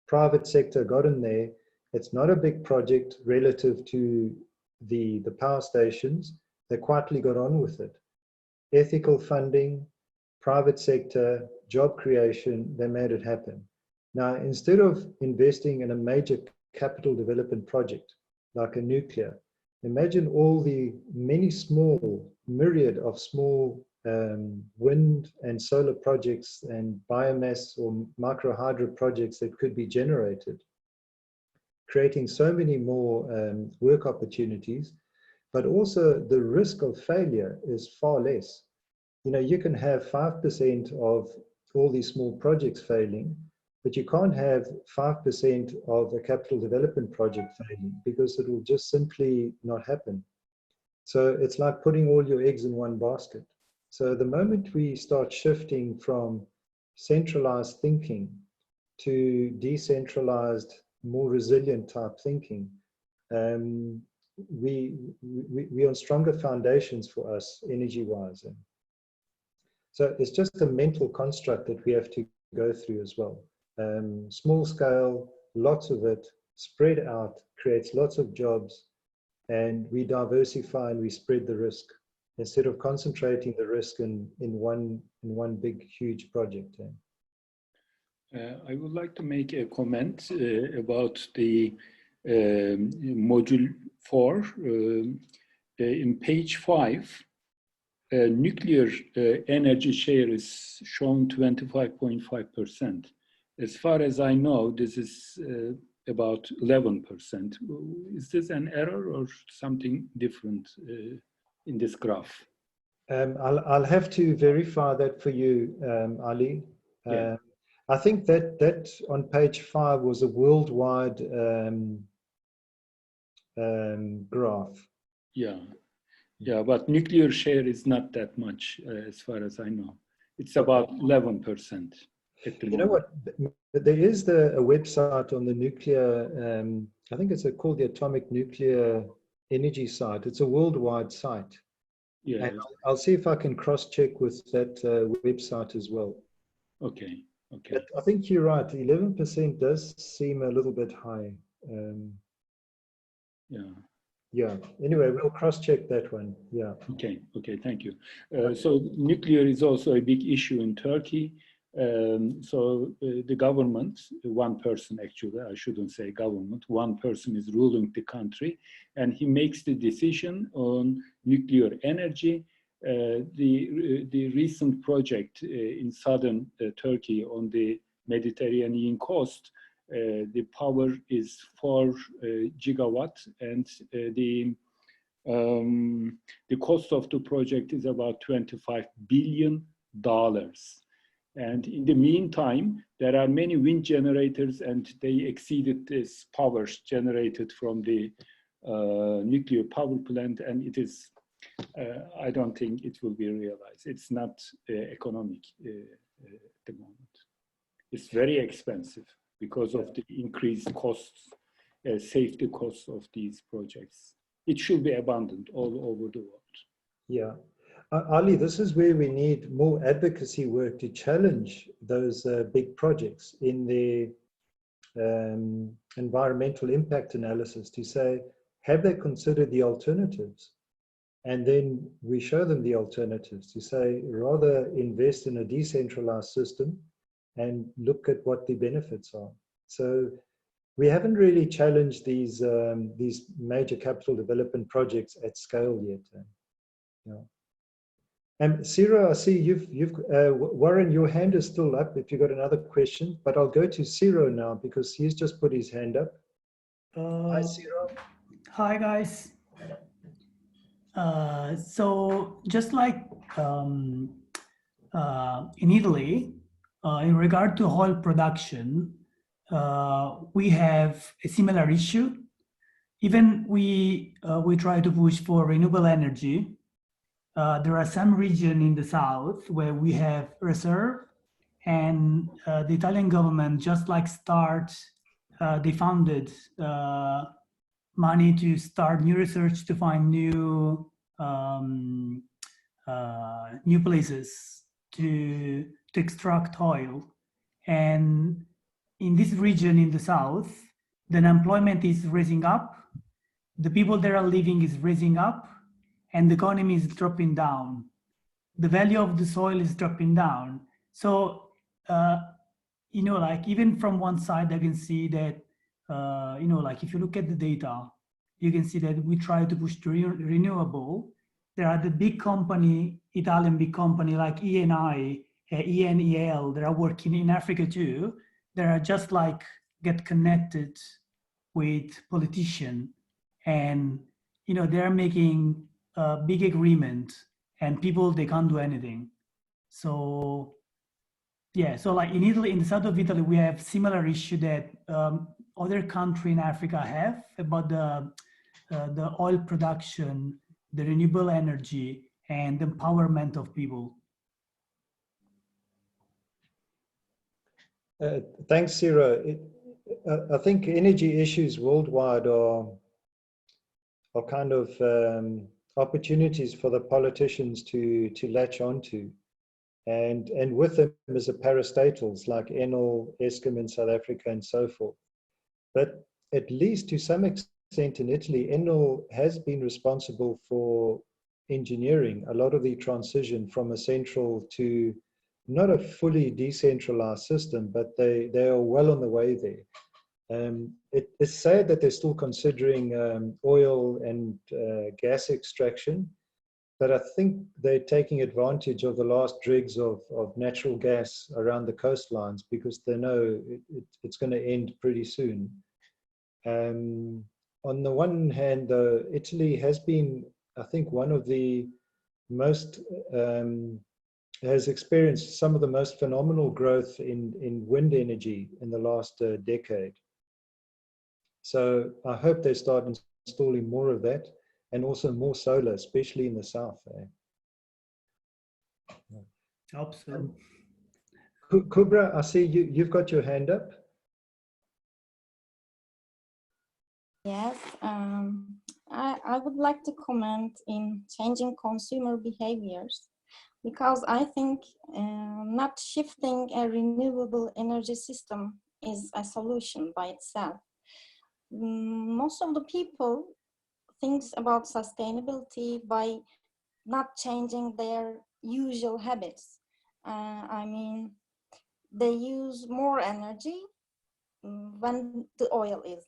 private sector got in there. It's not a big project relative to the power stations. They quietly got on with it. Ethical funding, private sector, job creation, they made it happen. Now, instead of investing in a major capital development project like a nuclear, imagine all the many small, myriad of small wind and solar projects and biomass or micro hydro projects that could be generated, creating so many more work opportunities, but also the risk of failure is far less. You know, you can have 5% of all these small projects failing, but you can't have 5% of a capital development project failing because it will just simply not happen. So it's like putting all your eggs in one basket. So the moment we start shifting from centralized thinking to decentralized, more resilient type thinking, we on stronger foundations for us energy-wise. So it's just a mental construct that we have to go through as well. Small scale, lots of it, spread out, creates lots of jobs, and we diversify and we spread the risk instead of concentrating the risk in one big, huge project. I would like to make a comment about the module 4. In page 5, nuclear energy share is shown 25.5%. As far as I know, this is about 11%. Is this an error or something different in this graph? I'll have to verify that for you, Ali. Yeah. I think that on page 5 was a worldwide graph. Yeah. Yeah, but nuclear share is not that much, as far as I know. It's about 11% at the You know moment. what? There is a website on the nuclear, I think it's called the Atomic Nuclear Energy Site. It's a worldwide site. Yeah. And I'll see if I can cross-check with that website as well. Okay. Okay. But I think you're right. 11% does seem a little bit high. Yeah. Yeah. Anyway, we'll cross-check that one. Yeah. Okay. Okay. Thank you. So nuclear is also a big issue in Turkey. The government, one person actually, I shouldn't say government, one person is ruling the country, and he makes the decision on nuclear energy. The recent project in southern Turkey on the Mediterranean coast, the power is 4 gigawatt, and the cost of the project is about $25 billion. And in the meantime, there are many wind generators, and they exceeded this powers generated from the nuclear power plant, and it is, I don't think it will be realized. It's not economic at the moment. It's very expensive because of the increased costs, safety costs of these projects. It should be abandoned all over the world. Yeah. Ali, this is where we need more advocacy work to challenge those big projects in the environmental impact analysis to say, have they considered the alternatives? And then we show them the alternatives to say, rather invest in a decentralized system and look at what the benefits are. So we haven't really challenged these major capital development projects at scale yet. Yeah. And Ciro, I see Warren, your hand is still up if you've got another question, but I'll go to Ciro now because he's just put his hand up. Hi, Ciro. Hi, guys. So just like in Italy, in regard to oil production, we have a similar issue. Even we try to push for renewable energy. There are some regions in the south where we have reserve, and the Italian government just like they funded money to start new research to find new places to extract oil. And in this region in the south, the unemployment is rising up, the people that are living is rising up, and the economy is dropping down. The value of the soil is dropping down. So, like even from one side, I can see that, like if you look at the data, you can see that we try to push the renewable. There are the big company, Italian big company like ENI, ENEL, that are working in Africa too. They are just like get connected with politicians, and they're making a big agreement, and people, they can't do anything. So yeah, so like in Italy, in the south of Italy, we have similar issue that other countries in Africa have about the oil production, the renewable energy, and the empowerment of people. Thanks, Ciro. I think energy issues worldwide are kind of opportunities for the politicians to latch onto, and with them is the parastatals like Enel, Eskom in South Africa, and so forth. But at least to some extent in Italy, Enel has been responsible for engineering a lot of the transition from a central to not a fully decentralized system, but they are well on the way there. It's sad that they're still considering oil and gas extraction, but I think they're taking advantage of the last dregs of natural gas around the coastlines because they know it's going to end pretty soon. On the one hand, though, Italy has been, I think, one of the most has experienced some of the most phenomenal growth in wind energy in the last decade. So I hope they start installing more of that, and also more solar, especially in the south. Hope so. Kubra, I see you've got your hand up. Yes, I would like to comment in changing consumer behaviors, because I think not shifting a renewable energy system is a solution by itself. Most of the people thinks about sustainability by not changing their usual habits. I mean, they use more energy when the oil is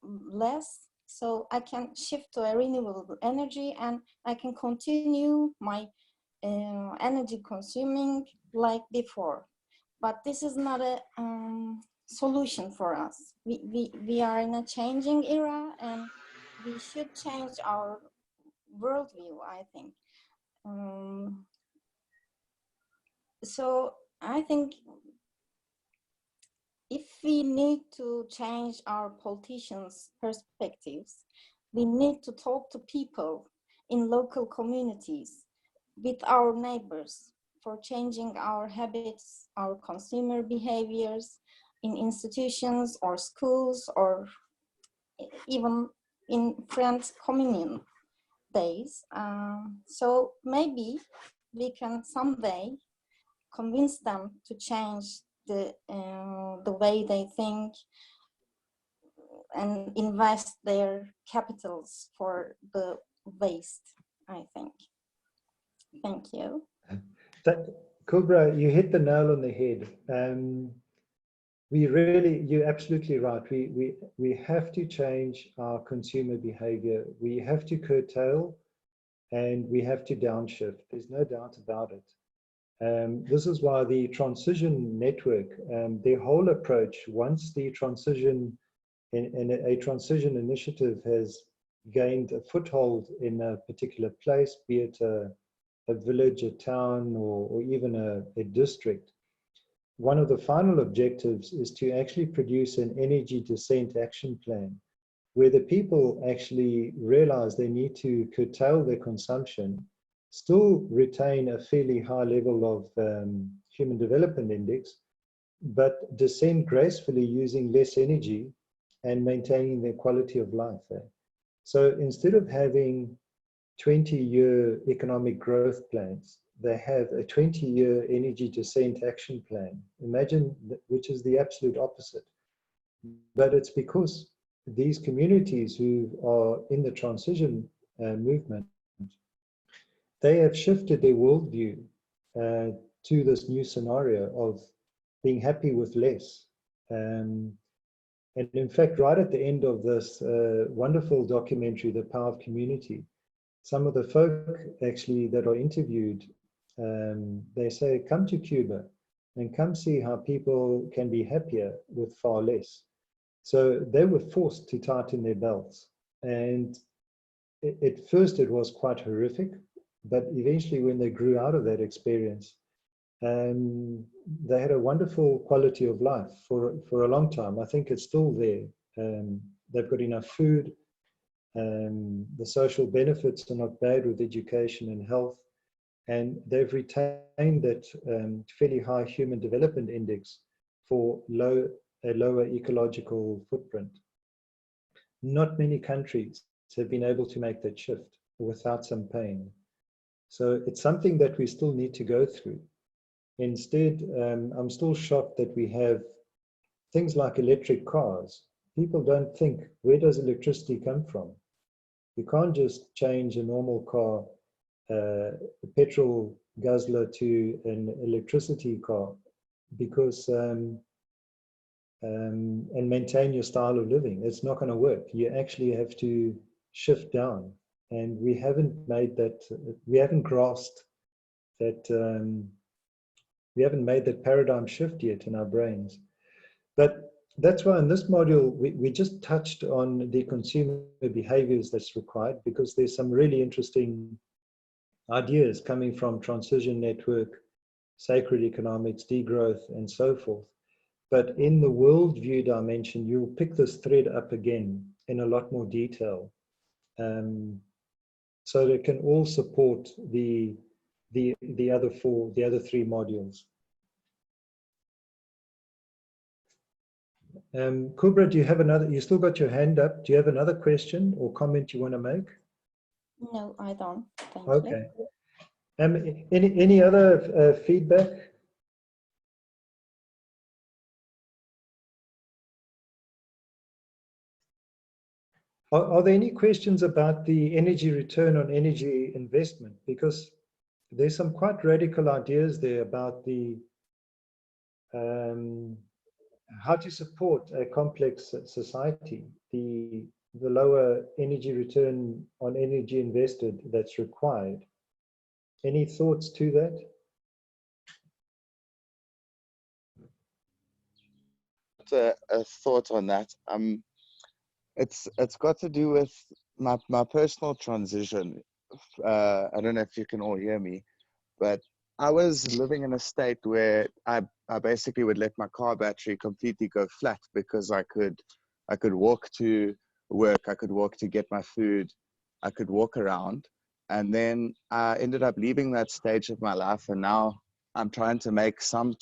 less, so I can shift to a renewable energy and I can continue my energy consuming like before. But this is not a solution for us. We are in a changing era, and we should change our worldview, I think. So I think if we need to change our politicians' perspectives, we need to talk to people in local communities, with our neighbors, for changing our habits, our consumer behaviors in institutions or schools, or even in friends' communion days. So maybe we can someday convince them to change the way they think and invest their capitals for the waste, I think. Thank you. Kubra, you hit the nail on the head. You're absolutely right. We have to change our consumer behavior. We have to curtail, and we have to downshift. There's no doubt about it. This is why the transition network, their whole approach, once the transition and a transition initiative has gained a foothold in a particular place, be it a village, a town, or even a district, one of the final objectives is to actually produce an energy descent action plan, where the people actually realize they need to curtail their consumption, still retain a fairly high level of human development index, but descend gracefully using less energy and maintaining their quality of life. So instead of having 20-year economic growth plans, they have a 20-year energy descent action plan. Imagine, which is the absolute opposite. But it's because these communities who are in the transition movement, they have shifted their worldview to this new scenario of being happy with less. And in fact, right at the end of this wonderful documentary, The Power of Community, some of the folk actually that are interviewed, they say, come to Cuba and come see how people can be happier with far less. So they were forced to tighten their belts. And at first it was quite horrific, but eventually when they grew out of that experience, they had a wonderful quality of life for a long time. I think it's still there. They've got enough food. The social benefits are not bad with education and health. And they've retained that fairly high human development index for a lower ecological footprint. Not many countries have been able to make that shift without some pain. So it's something that we still need to go through. Instead, I'm still shocked that we have things like electric cars. People don't think, where does electricity come from? You can't just change a normal car, a petrol guzzler, to an electricity car, because and maintain your style of living. It's not going to work. You actually have to shift down, and we haven't made that. We haven't grasped that. We haven't made that paradigm shift yet in our brains. But that's why in this module, we just touched on the consumer behaviors that's required, because there's some really interesting ideas coming from transition network, sacred economics, degrowth, and so forth. But in the worldview dimension, you'll pick this thread up again in a lot more detail. So that it can all support the other three modules. Kubra, do you have another? You still got your hand up. Do you have another question or comment you want to make? No, I don't. Thank Okay. you. Any other feedback? Are there any questions about the energy return on energy investment? Because there's some quite radical ideas there about the how to support a complex society, the lower energy return on energy invested that's required. Any thoughts to that? A thought on that. It's got to do with my personal transition. I don't know if you can all hear me, but I was living in a state where I basically would let my car battery completely go flat because I could walk to work, I could walk to get my food, I could walk around. And then I ended up leaving that stage of my life, and now I'm trying to make some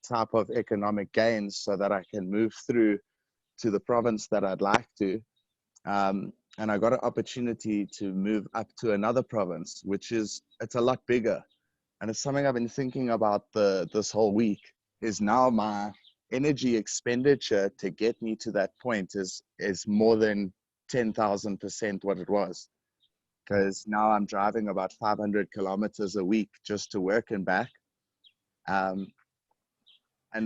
type of economic gains so that I can move through to the province that I'd like to. And I got an opportunity to move up to another province, it's a lot bigger. And it's something I've been thinking about this whole week, is now my energy expenditure to get me to that point is more than 10,000% what it was. Because now I'm driving about 500 kilometers a week just to work and back. And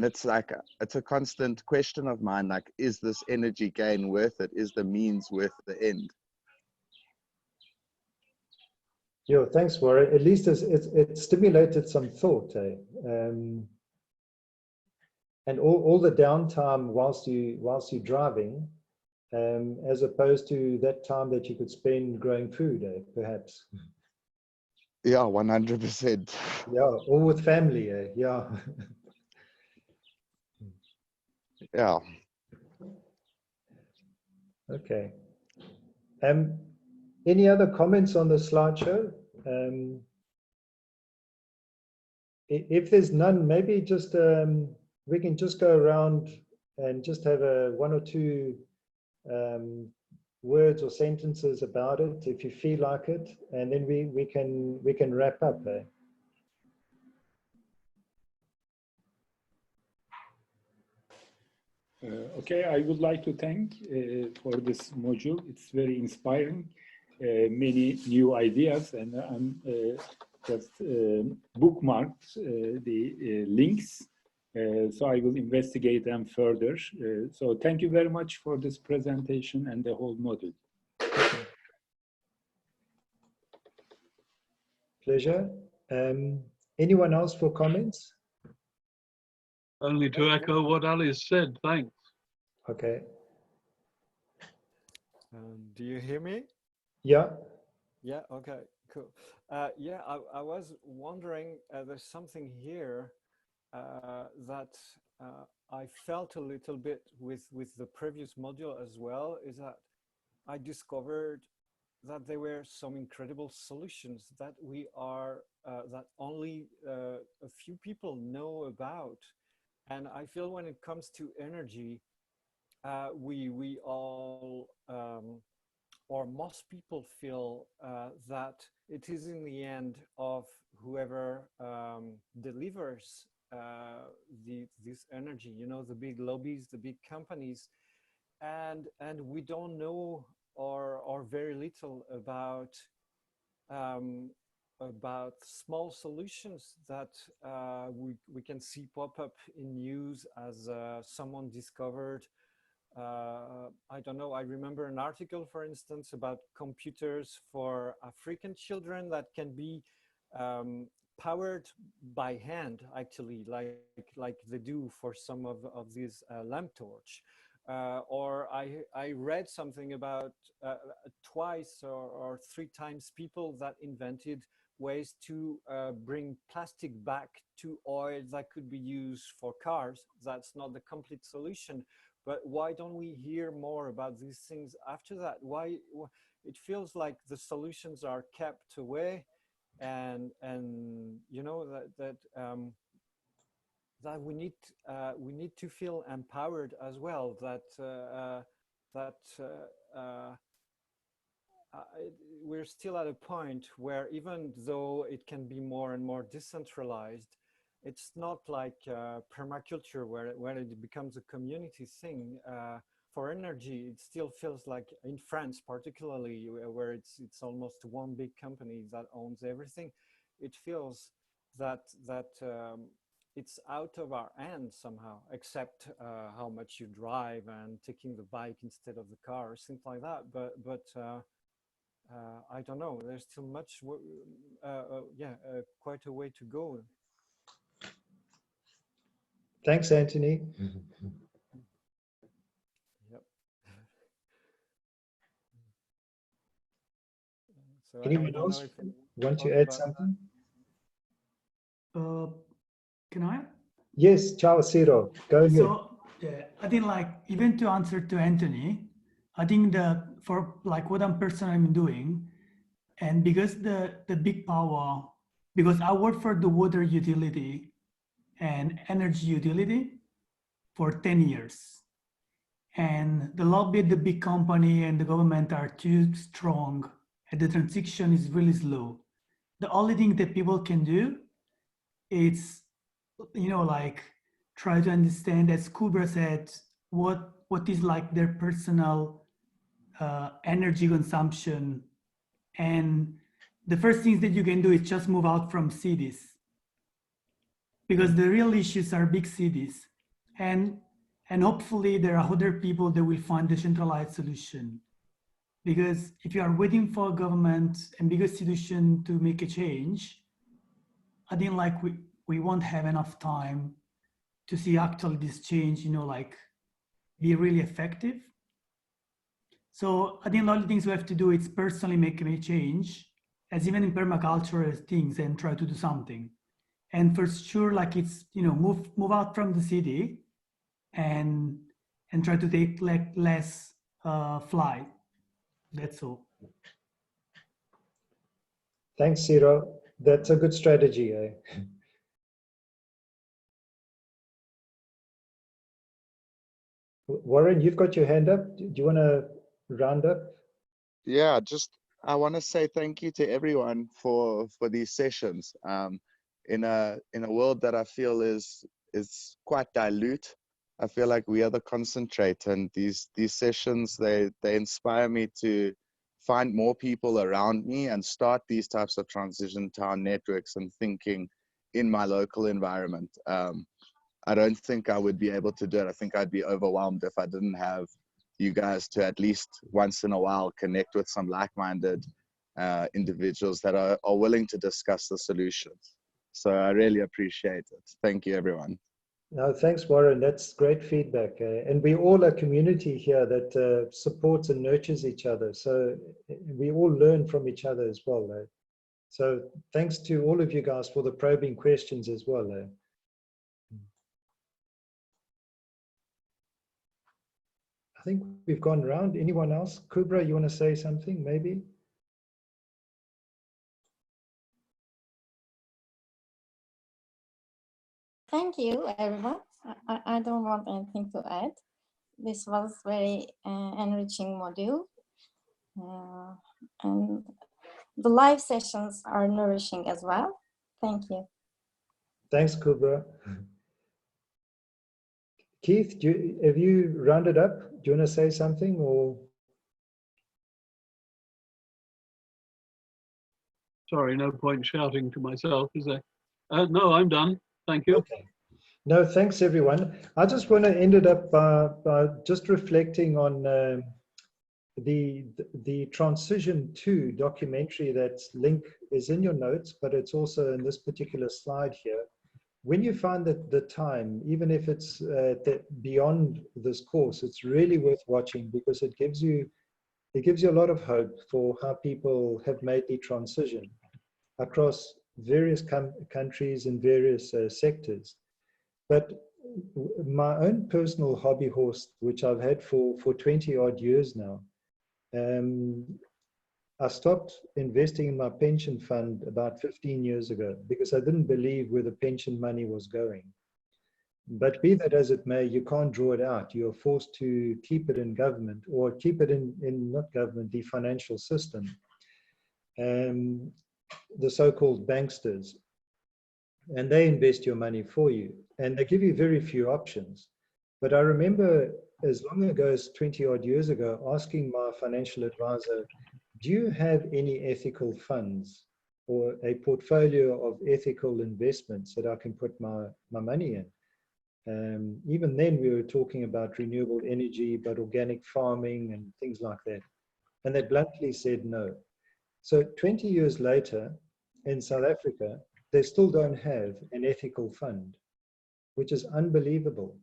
it's a constant question of mine, like, is this energy gain worth it? Is the means worth the end? Yeah, thanks, Warren. At least it stimulated some thought, eh? And all the downtime whilst you're driving, as opposed to that time that you could spend growing food, eh, perhaps. Yeah, 100%. Yeah, or with family, eh? Yeah. Yeah. Okay. Any other comments on the slideshow? If there's none, maybe just we can just go around and just have one or two words or sentences about it, if you feel like it, and then we can wrap up. Eh? Okay, I would like to thank for this module. It's very inspiring, many new ideas, and I'm just bookmarked the links, so I will investigate them further. So thank you very much for this presentation and the whole module. Pleasure. Anyone else for comments? Only to echo what Alice said, thanks. Okay. Do you hear me? Yeah. Yeah, okay, cool. Yeah, I was wondering, there's something here that I felt a little bit with the previous module as well, is that I discovered that there were some incredible solutions that that only a few people know about. And I feel when it comes to energy, we all, or most people feel that it is in the end of whoever delivers this energy, you know, the big lobbies, the big companies, and we don't know or very little about small solutions that we can see pop up in news as someone discovered. I don't know, I remember an article, for instance, about computers for African children that can be powered by hand, actually, like they do for some of these lamp torch. Or I read something about twice or three times people that invented ways to bring plastic back to oil that could be used for cars. That's not the complete solution, but why don't we hear more about these things after that? Why it feels like the solutions are kept away, and you know that we need to feel empowered as well. We're still at a point where, even though it can be more and more decentralized, it's not like permaculture where it becomes a community thing. For energy, it still feels like, in France particularly, where it's almost one big company that owns everything. It feels that it's out of our hands somehow, except how much you drive and taking the bike instead of the car or things like that. But I don't know. There's still much, quite a way to go. Thanks, Anthony. Yep. So Anyone else want to add something? Can I? Yes, Charles Ciro, go ahead. So I think, like, even to answer to Anthony, I think for like what I'm personally doing, and because the big power, because I work for the water utility and energy utility for 10 years. And the lobby, the big company and the government are too strong, and the transition is really slow. The only thing that people can do is, you know, like, try to understand, as Kubra said, what is like their personal energy consumption. And the first things that you can do is just move out from cities, because the real issues are big cities. And hopefully there are other people that will find the centralized solution. Because if you are waiting for government and big institution to make a change, I think like we won't have enough time to see actually this change, you know, like be really effective. So I think the only things we have to do is personally make a change, as even in permaculture as things, and try to do something. And for sure, like, it's, you know, move out from the city and try to take like less flight. That's all. Thanks, Ciro. That's a good strategy. Eh? Warren, you've got your hand up. Do you want to round up? Yeah, I want to say thank you to everyone for these sessions. In a world that I feel is quite dilute, I feel like we are the concentrate, and these sessions, they inspire me to find more people around me and start these types of transition town networks and thinking in my local environment. I don't think I would be able to do it. I think I'd be overwhelmed if I didn't have you guys to at least once in a while connect with some like-minded individuals that are willing to discuss the solutions. So I really appreciate it. Thank you, everyone. No, thanks, Warren. That's great feedback. And we all a community here that supports and nurtures each other. So we all learn from each other as well. So thanks to all of you guys for the probing questions as well. I think we've gone around. Anyone else? Kubra, you want to say something maybe? Thank you, everyone. I don't want anything to add. This was very enriching module. And the live sessions are nourishing as well. Thank you. Thanks, Kubra. Keith, have you rounded up? Do you want to say something, or? Sorry, no point shouting to myself, is there? No, I'm done. Thank you. Okay. No, thanks, everyone. I just want to end it up by just reflecting on the Transition 2 documentary. That link is in your notes, but it's also in this particular slide here. When you find that the time, even if it's beyond this course, it's really worth watching, because it gives you a lot of hope for how people have made the transition. across various countries and various sectors. But my own personal hobby horse, which I've had for 20 odd years now, I stopped investing in my pension fund about 15 years ago because I didn't believe where the pension money was going. But be that as it may, you can't draw it out. You're forced to keep it in government, or keep it in not government, the financial system, the so-called banksters. And they invest your money for you. And they give you very few options. But I remember as long ago as 20 odd years ago, asking my financial advisor, do you have any ethical funds or a portfolio of ethical investments that I can put my money in? Even then we were talking about renewable energy, but organic farming and things like that. And they bluntly said no. So 20 years later in South Africa, they still don't have an ethical fund, which is unbelievable.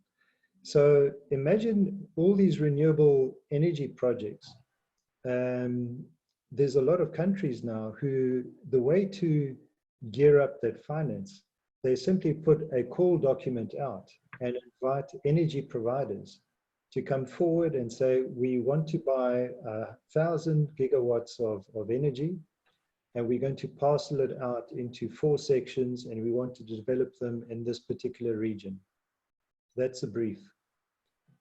So imagine all these renewable energy projects. There's a lot of countries now who, the way to gear up that finance, they simply put a call document out and invite energy providers to come forward and say, we want to buy 1,000 gigawatts of energy, and we're going to parcel it out into 4 sections, and we want to develop them in this particular region. That's a brief.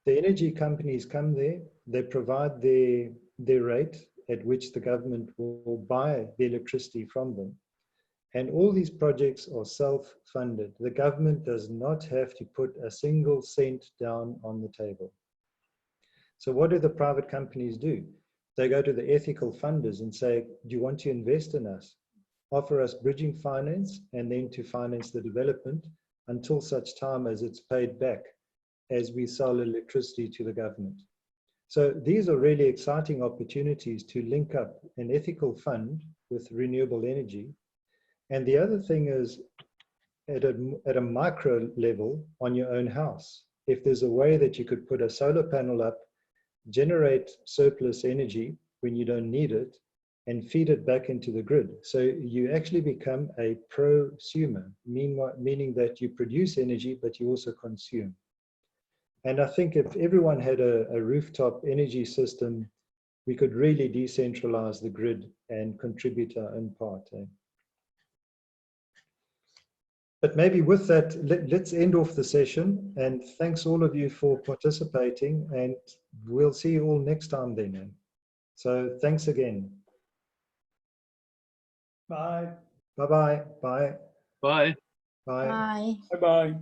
The energy companies come there, they provide their rate at which the government will buy the electricity from them. And all these projects are self-funded. The government does not have to put a single cent down on the table. So what do the private companies do? They go to the ethical funders and say, do you want to invest in us? Offer us bridging finance, and then to finance the development until such time as it's paid back as we sell electricity to the government. So these are really exciting opportunities to link up an ethical fund with renewable energy. And the other thing is at a micro level on your own house. If there's a way that you could put a solar panel up, generate surplus energy when you don't need it, and feed it back into the grid. So you actually become a prosumer, meaning that you produce energy, but you also consume. And I think if everyone had a rooftop energy system, we could really decentralize the grid and contribute our own part. But maybe with that, let's end off the session. And thanks all of you for participating. And we'll see you all next time then. So thanks again. Bye. Bye-bye. Bye. Bye. Bye. Bye. Bye-bye.